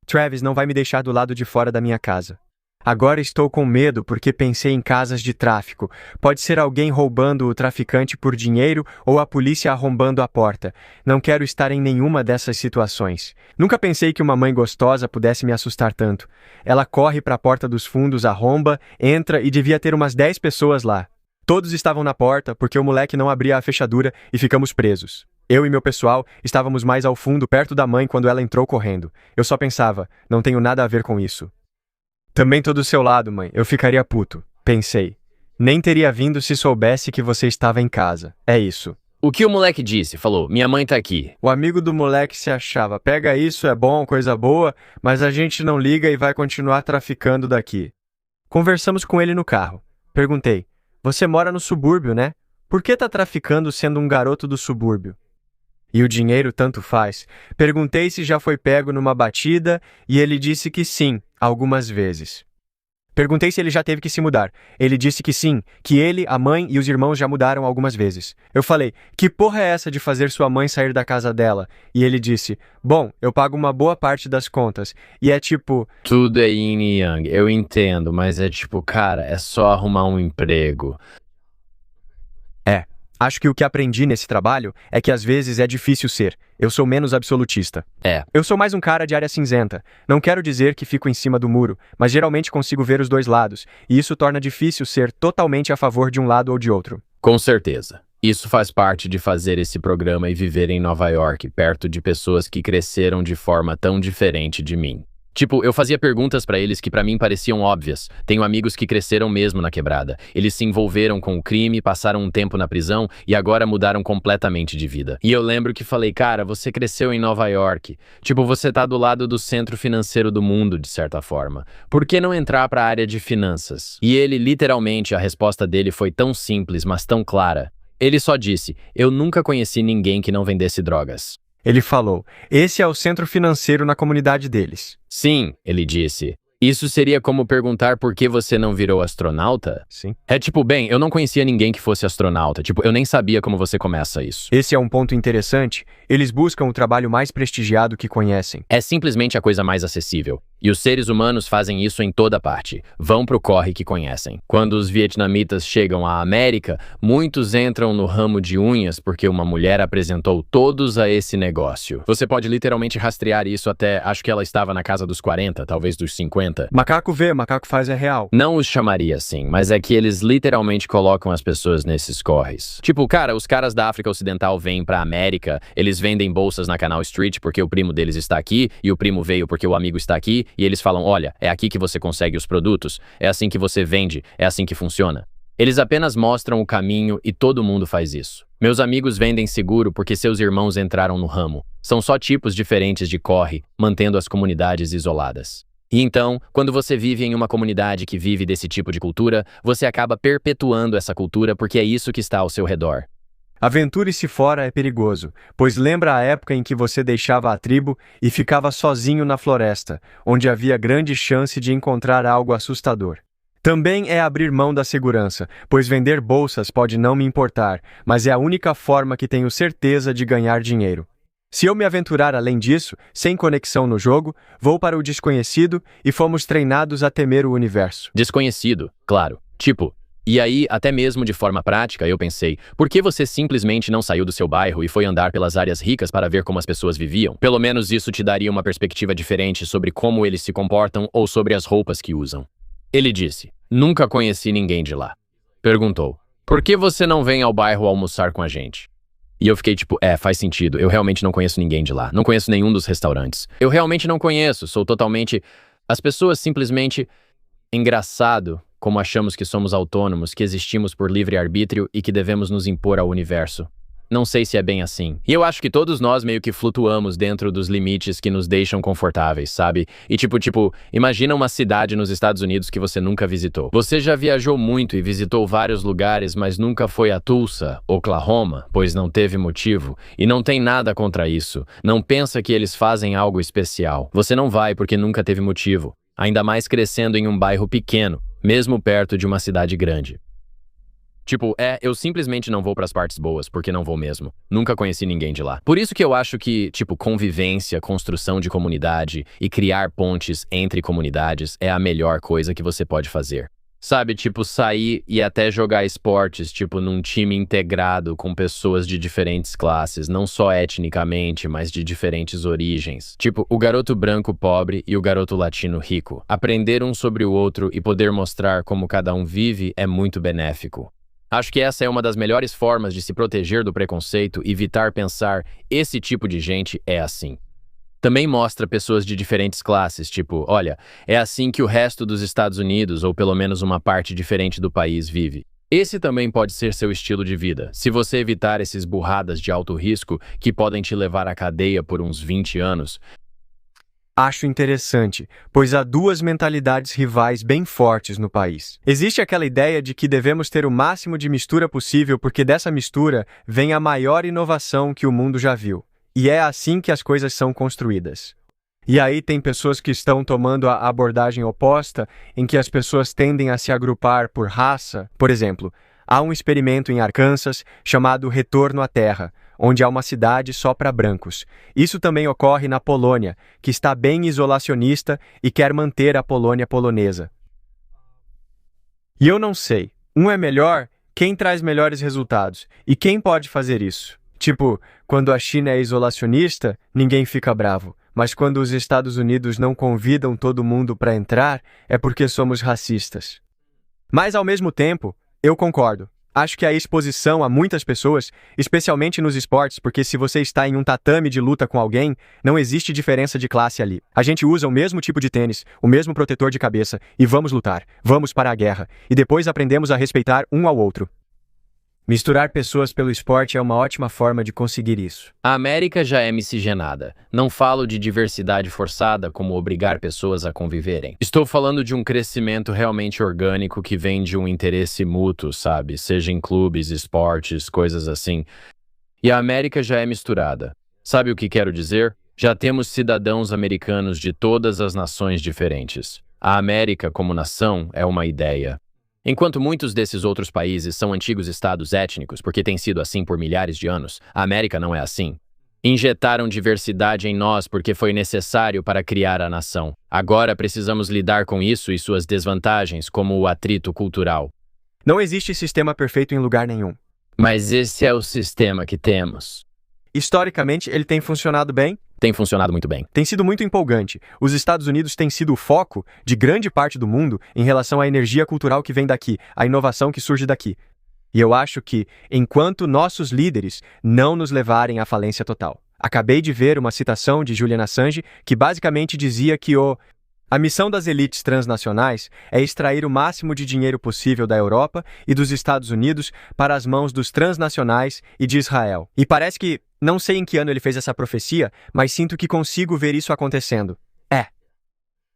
Travis não vai me deixar do lado de fora da minha casa. Agora estou com medo porque pensei em casas de tráfico. Pode ser alguém roubando o traficante por dinheiro ou a polícia arrombando a porta. Não quero estar em nenhuma dessas situações. Nunca pensei que uma mãe gostosa pudesse me assustar tanto. Ela corre para a porta dos fundos, arromba, entra e devia ter umas 10 pessoas lá. Todos estavam na porta porque o moleque não abria a fechadura e ficamos presos. Eu e meu pessoal estávamos mais ao fundo, perto da mãe, quando ela entrou correndo. Eu só pensava, não tenho nada a ver com isso. Também tô do seu lado, mãe. Eu ficaria puto. Pensei. Nem teria vindo se soubesse que você estava em casa. É isso. O que o moleque disse? Falou, minha mãe tá aqui. O amigo do moleque se achava, pega isso, é bom, coisa boa, mas a gente não liga e vai continuar traficando daqui. Conversamos com ele no carro. Perguntei, você mora no subúrbio, né? Por que tá traficando sendo um garoto do subúrbio? E o dinheiro tanto faz. Perguntei se já foi pego numa batida e ele disse que sim, algumas vezes. Perguntei se ele já teve que se mudar. Ele disse que sim, que ele, a mãe e os irmãos já mudaram algumas vezes. Eu falei, que porra é essa de fazer sua mãe sair da casa dela? E ele disse, bom, eu pago uma boa parte das contas. E é tipo... Tudo é yin e yang, eu entendo, mas é tipo, cara, é só arrumar um emprego. Acho que o que aprendi nesse trabalho é que às vezes é difícil ser. Eu sou menos absolutista. Eu sou mais um cara de área cinzenta. Não quero dizer que fico em cima do muro, mas geralmente consigo ver os dois lados, e isso torna difícil ser totalmente a favor de um lado ou de outro. Com certeza. Isso faz parte de fazer esse programa e viver em Nova York, perto de pessoas que cresceram de forma tão diferente de mim. Tipo, eu fazia perguntas pra eles que pra mim pareciam óbvias. Tenho amigos que cresceram mesmo na quebrada. Eles se envolveram com o crime, passaram um tempo na prisão e agora mudaram completamente de vida. E eu lembro que falei, cara, você cresceu em Nova York. Tipo, você tá do lado do centro financeiro do mundo, de certa forma. Por que não entrar pra área de finanças? E ele, literalmente, a resposta dele foi tão simples, mas tão clara. Ele só disse, eu nunca conheci ninguém que não vendesse drogas. Ele falou, esse é o centro financeiro na comunidade deles. Sim, ele disse. Isso seria como perguntar por que você não virou astronauta? Sim. É tipo, bem, eu não conhecia ninguém que fosse astronauta. Tipo, eu nem sabia como você começa isso. Esse é um ponto interessante. Eles buscam o trabalho mais prestigiado que conhecem. É simplesmente a coisa mais acessível. E os seres humanos fazem isso em toda parte. Vão pro corre que conhecem. Quando os vietnamitas chegam à América, muitos entram no ramo de unhas porque uma mulher apresentou todos a esse negócio. Você pode literalmente rastrear isso até, acho que ela estava na casa dos 40, talvez dos 50. Macaco vê, macaco faz é real. Não os chamaria assim, mas é que eles literalmente colocam as pessoas nesses corres. Tipo, cara, os caras da África Ocidental vêm pra América, eles vendem bolsas na Canal Street porque o primo deles está aqui, e o primo veio porque o amigo está aqui, e eles falam, olha, é aqui que você consegue os produtos, é assim que você vende, é assim que funciona. Eles apenas mostram o caminho e todo mundo faz isso. Meus amigos vendem seguro porque seus irmãos entraram no ramo. São só tipos diferentes de corre, mantendo as comunidades isoladas. E então, quando você vive em uma comunidade que vive desse tipo de cultura, você acaba perpetuando essa cultura porque é isso que está ao seu redor. Aventure-se fora é perigoso, pois lembra a época em que você deixava a tribo e ficava sozinho na floresta, onde havia grande chance de encontrar algo assustador. Também é abrir mão da segurança, pois vender bolsas pode não me importar, mas é a única forma que tenho certeza de ganhar dinheiro. Se eu me aventurar além disso, sem conexão no jogo, vou para o desconhecido e fomos treinados a temer o universo. Desconhecido, claro. Tipo, e aí, até mesmo de forma prática, eu pensei, por que você simplesmente não saiu do seu bairro e foi andar pelas áreas ricas para ver como as pessoas viviam? Pelo menos isso te daria uma perspectiva diferente sobre como eles se comportam ou sobre as roupas que usam. Ele disse, nunca conheci ninguém de lá. Perguntou, por que você não vem ao bairro almoçar com a gente? E eu fiquei tipo, faz sentido, eu realmente não conheço ninguém de lá, não conheço nenhum dos restaurantes. Eu realmente não conheço, sou totalmente... As pessoas simplesmente... Engraçado como achamos que somos autônomos, que existimos por livre-arbítrio e que devemos nos impor ao universo. Não sei se é bem assim. E eu acho que todos nós meio que flutuamos dentro dos limites que nos deixam confortáveis, sabe? E tipo, imagina uma cidade nos Estados Unidos que você nunca visitou. Você já viajou muito e visitou vários lugares, mas nunca foi a Tulsa, Oklahoma, pois não teve motivo. E não tem nada contra isso. Não pensa que eles fazem algo especial. Você não vai porque nunca teve motivo. Ainda mais crescendo em um bairro pequeno, mesmo perto de uma cidade grande. Tipo, eu simplesmente não vou pras partes boas, porque não vou mesmo. Nunca conheci ninguém de lá. Por isso que eu acho que, convivência, construção de comunidade e criar pontes entre comunidades é a melhor coisa que você pode fazer. Sabe, sair e até jogar esportes, num time integrado com pessoas de diferentes classes, não só etnicamente, mas de diferentes origens. O garoto branco pobre e o garoto latino rico. Aprender um sobre o outro e poder mostrar como cada um vive é muito benéfico. Acho que essa é uma das melhores formas de se proteger do preconceito e evitar pensar, esse tipo de gente é assim. Também mostra pessoas de diferentes classes, olha, é assim que o resto dos Estados Unidos, ou pelo menos uma parte diferente do país, vive. Esse também pode ser seu estilo de vida, se você evitar esses burradas de alto risco que podem te levar à cadeia por uns 20 anos. Acho interessante, pois há duas mentalidades rivais bem fortes no país. Existe aquela ideia de que devemos ter o máximo de mistura possível porque dessa mistura vem a maior inovação que o mundo já viu. E é assim que as coisas são construídas. E aí tem pessoas que estão tomando a abordagem oposta, em que as pessoas tendem a se agrupar por raça. Por exemplo, há um experimento em Arkansas chamado Retorno à Terra, onde há uma cidade só para brancos. Isso também ocorre na Polônia, que está bem isolacionista e quer manter a Polônia polonesa. E eu não sei, um é melhor, quem traz melhores resultados? E quem pode fazer isso? Quando a China é isolacionista, ninguém fica bravo. Mas quando os Estados Unidos não convidam todo mundo para entrar, é porque somos racistas. Mas, ao mesmo tempo, eu concordo. Acho que a exposição a muitas pessoas, especialmente nos esportes, porque se você está em um tatame de luta com alguém, não existe diferença de classe ali. A gente usa o mesmo tipo de tênis, o mesmo protetor de cabeça, e vamos lutar, vamos para a guerra, e depois aprendemos a respeitar um ao outro. Misturar pessoas pelo esporte é uma ótima forma de conseguir isso. A América já é miscigenada. Não falo de diversidade forçada como obrigar pessoas a conviverem. Estou falando de um crescimento realmente orgânico que vem de um interesse mútuo, sabe? Seja em clubes, esportes, coisas assim. E a América já é misturada. Sabe o que quero dizer? Já temos cidadãos americanos de todas as nações diferentes. A América como nação é uma ideia. Enquanto muitos desses outros países são antigos estados étnicos, porque tem sido assim por milhares de anos, a América não é assim. Injetaram diversidade em nós porque foi necessário para criar a nação. Agora precisamos lidar com isso e suas desvantagens, como o atrito cultural. Não existe sistema perfeito em lugar nenhum. Mas esse é o sistema que temos. Historicamente, ele tem funcionado bem? Tem funcionado muito bem. Tem sido muito empolgante. Os Estados Unidos têm sido o foco de grande parte do mundo em relação à energia cultural que vem daqui, à inovação que surge daqui. E eu acho que, enquanto nossos líderes não nos levarem à falência total. Acabei de ver uma citação de Julian Assange que basicamente dizia que a missão das elites transnacionais é extrair o máximo de dinheiro possível da Europa e dos Estados Unidos para as mãos dos transnacionais e de Israel. E parece que, não sei em que ano ele fez essa profecia, mas sinto que consigo ver isso acontecendo.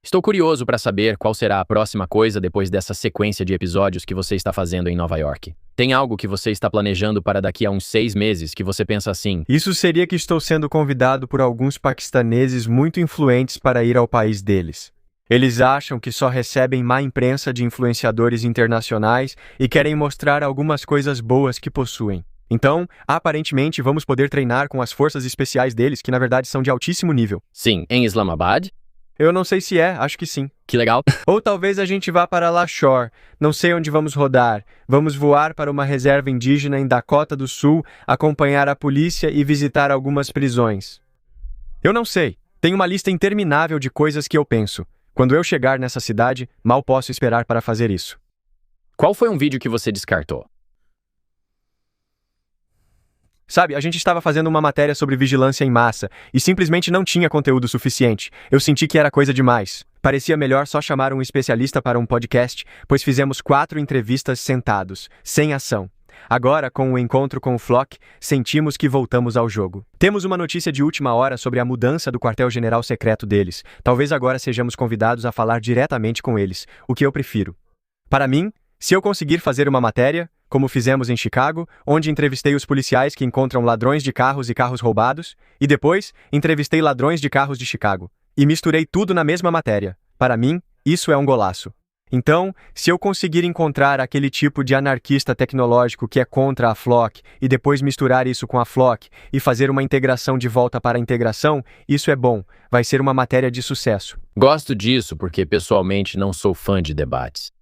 Estou curioso para saber qual será a próxima coisa depois dessa sequência de episódios que você está fazendo em Nova York. Tem algo que você está planejando para daqui a uns 6 meses que você pensa assim? Isso seria que estou sendo convidado por alguns paquistaneses muito influentes para ir ao país deles. Eles acham que só recebem má imprensa de influenciadores internacionais e querem mostrar algumas coisas boas que possuem. Então, aparentemente, vamos poder treinar com as forças especiais deles, que na verdade são de altíssimo nível. Sim, em Islamabad? Eu não sei se acho que sim. Que legal. Ou talvez a gente vá para Lakeshore. Não sei onde vamos rodar. Vamos voar para uma reserva indígena em Dakota do Sul, acompanhar a polícia e visitar algumas prisões. Eu não sei. Tem uma lista interminável de coisas que eu penso. Quando eu chegar nessa cidade, mal posso esperar para fazer isso. Qual foi um vídeo que você descartou? Sabe, a gente estava fazendo uma matéria sobre vigilância em massa e simplesmente não tinha conteúdo suficiente. Eu senti que era coisa demais. Parecia melhor só chamar um especialista para um podcast, pois fizemos 4 entrevistas sentados, sem ação. Agora, com o encontro com o Flock, sentimos que voltamos ao jogo. Temos uma notícia de última hora sobre a mudança do quartel-general secreto deles. Talvez agora sejamos convidados a falar diretamente com eles, o que eu prefiro. Para mim, se eu conseguir fazer uma matéria, como fizemos em Chicago, onde entrevistei os policiais que encontram ladrões de carros e carros roubados, e depois entrevistei ladrões de carros de Chicago, e misturei tudo na mesma matéria. Para mim, isso é um golaço. Então, se eu conseguir encontrar aquele tipo de anarquista tecnológico que é contra a Flock e depois misturar isso com a Flock e fazer uma integração de volta para a integração, isso é bom, vai ser uma matéria de sucesso. Gosto disso porque, pessoalmente, não sou fã de debates.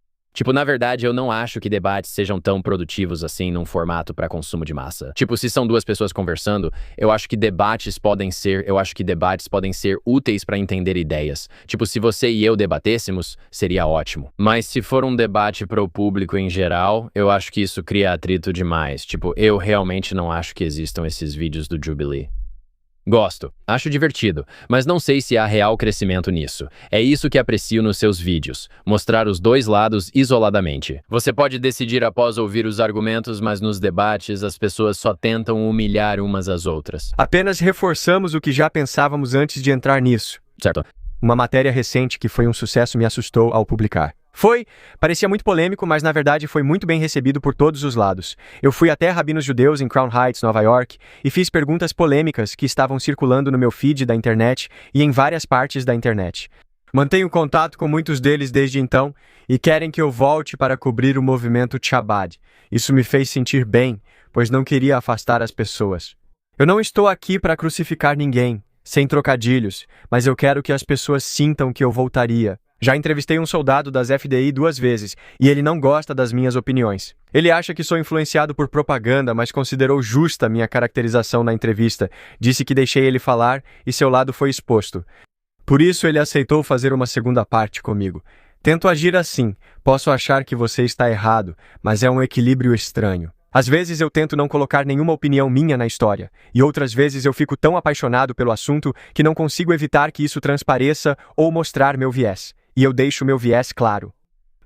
Na verdade, eu não acho que debates sejam tão produtivos assim num formato para consumo de massa. Se são 2 pessoas conversando, eu acho que debates podem ser úteis para entender ideias. Se você e eu debatêssemos, seria ótimo. Mas se for um debate para o público em geral, eu acho que isso cria atrito demais. Eu realmente não acho que existam esses vídeos do Jubilee. Gosto, acho divertido, mas não sei se há real crescimento nisso. É isso que aprecio nos seus vídeos, mostrar os 2 lados isoladamente. Você pode decidir após ouvir os argumentos, mas nos debates as pessoas só tentam humilhar umas às outras. Apenas reforçamos o que já pensávamos antes de entrar nisso. Certo. Uma matéria recente que foi um sucesso me assustou ao publicar. Parecia muito polêmico, mas na verdade foi muito bem recebido por todos os lados. Eu fui até rabinos judeus em Crown Heights, Nova York, e fiz perguntas polêmicas que estavam circulando no meu feed da internet e em várias partes da internet. Mantenho contato com muitos deles desde então e querem que eu volte para cobrir o movimento Chabad. Isso me fez sentir bem, pois não queria afastar as pessoas. Eu não estou aqui para crucificar ninguém, sem trocadilhos, mas eu quero que as pessoas sintam que eu voltaria. Já entrevistei um soldado das FDI 2 vezes, e ele não gosta das minhas opiniões. Ele acha que sou influenciado por propaganda, mas considerou justa minha caracterização na entrevista. Disse que deixei ele falar e seu lado foi exposto. Por isso ele aceitou fazer uma segunda parte comigo. Tento agir assim. Posso achar que você está errado, mas é um equilíbrio estranho. Às vezes eu tento não colocar nenhuma opinião minha na história, e outras vezes eu fico tão apaixonado pelo assunto que não consigo evitar que isso transpareça ou mostrar meu viés, e eu deixo meu viés claro.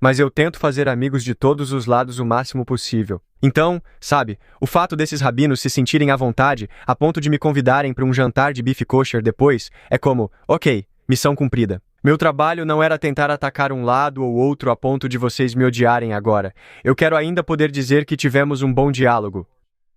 Mas eu tento fazer amigos de todos os lados o máximo possível. Então, sabe, o fato desses rabinos se sentirem à vontade a ponto de me convidarem para um jantar de bife kosher depois é como, ok, missão cumprida. Meu trabalho não era tentar atacar um lado ou outro a ponto de vocês me odiarem agora. Eu quero ainda poder dizer que tivemos um bom diálogo.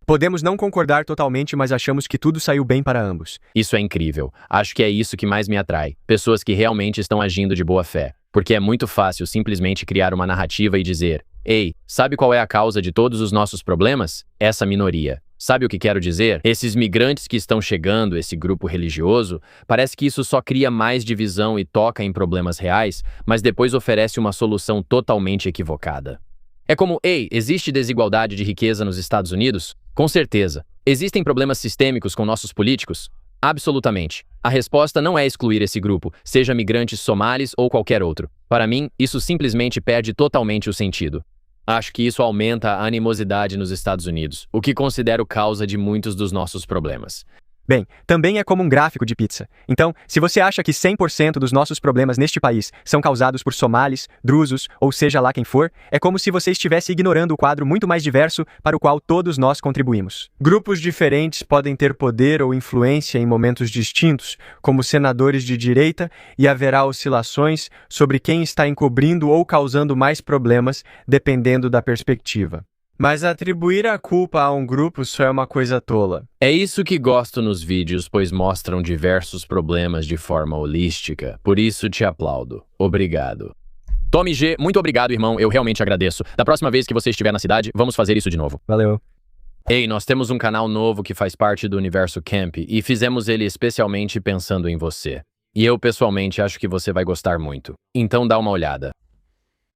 Podemos não concordar totalmente, mas achamos que tudo saiu bem para ambos. Isso é incrível. Acho que é isso que mais me atrai. Pessoas que realmente estão agindo de boa fé. Porque é muito fácil simplesmente criar uma narrativa e dizer: ei, sabe qual é a causa de todos os nossos problemas? Essa minoria. Sabe o que quero dizer? Esses migrantes que estão chegando, esse grupo religioso, parece que isso só cria mais divisão e toca em problemas reais, mas depois oferece uma solução totalmente equivocada. É como, ei, existe desigualdade de riqueza nos Estados Unidos? Com certeza. Existem problemas sistêmicos com nossos políticos? Absolutamente. A resposta não é excluir esse grupo, seja migrantes somalis ou qualquer outro. Para mim, isso simplesmente perde totalmente o sentido. Acho que isso aumenta a animosidade nos Estados Unidos, o que considero causa de muitos dos nossos problemas. Bem, também é como um gráfico de pizza. Então, se você acha que 100% dos nossos problemas neste país são causados por somalis, drusos, ou seja lá quem for, é como se você estivesse ignorando o quadro muito mais diverso para o qual todos nós contribuímos. Grupos diferentes podem ter poder ou influência em momentos distintos, como senadores de direita, e haverá oscilações sobre quem está encobrindo ou causando mais problemas, dependendo da perspectiva. Mas atribuir a culpa a um grupo só é uma coisa tola. É isso que gosto nos vídeos, pois mostram diversos problemas de forma holística. Por isso te aplaudo. Obrigado. Tommy G, muito obrigado, irmão. Eu realmente agradeço. Da próxima vez que você estiver na cidade, vamos fazer isso de novo. Valeu. Ei, nós temos um canal novo que faz parte do Universo Camp e fizemos ele especialmente pensando em você. E eu, pessoalmente, acho que você vai gostar muito. Então dá uma olhada.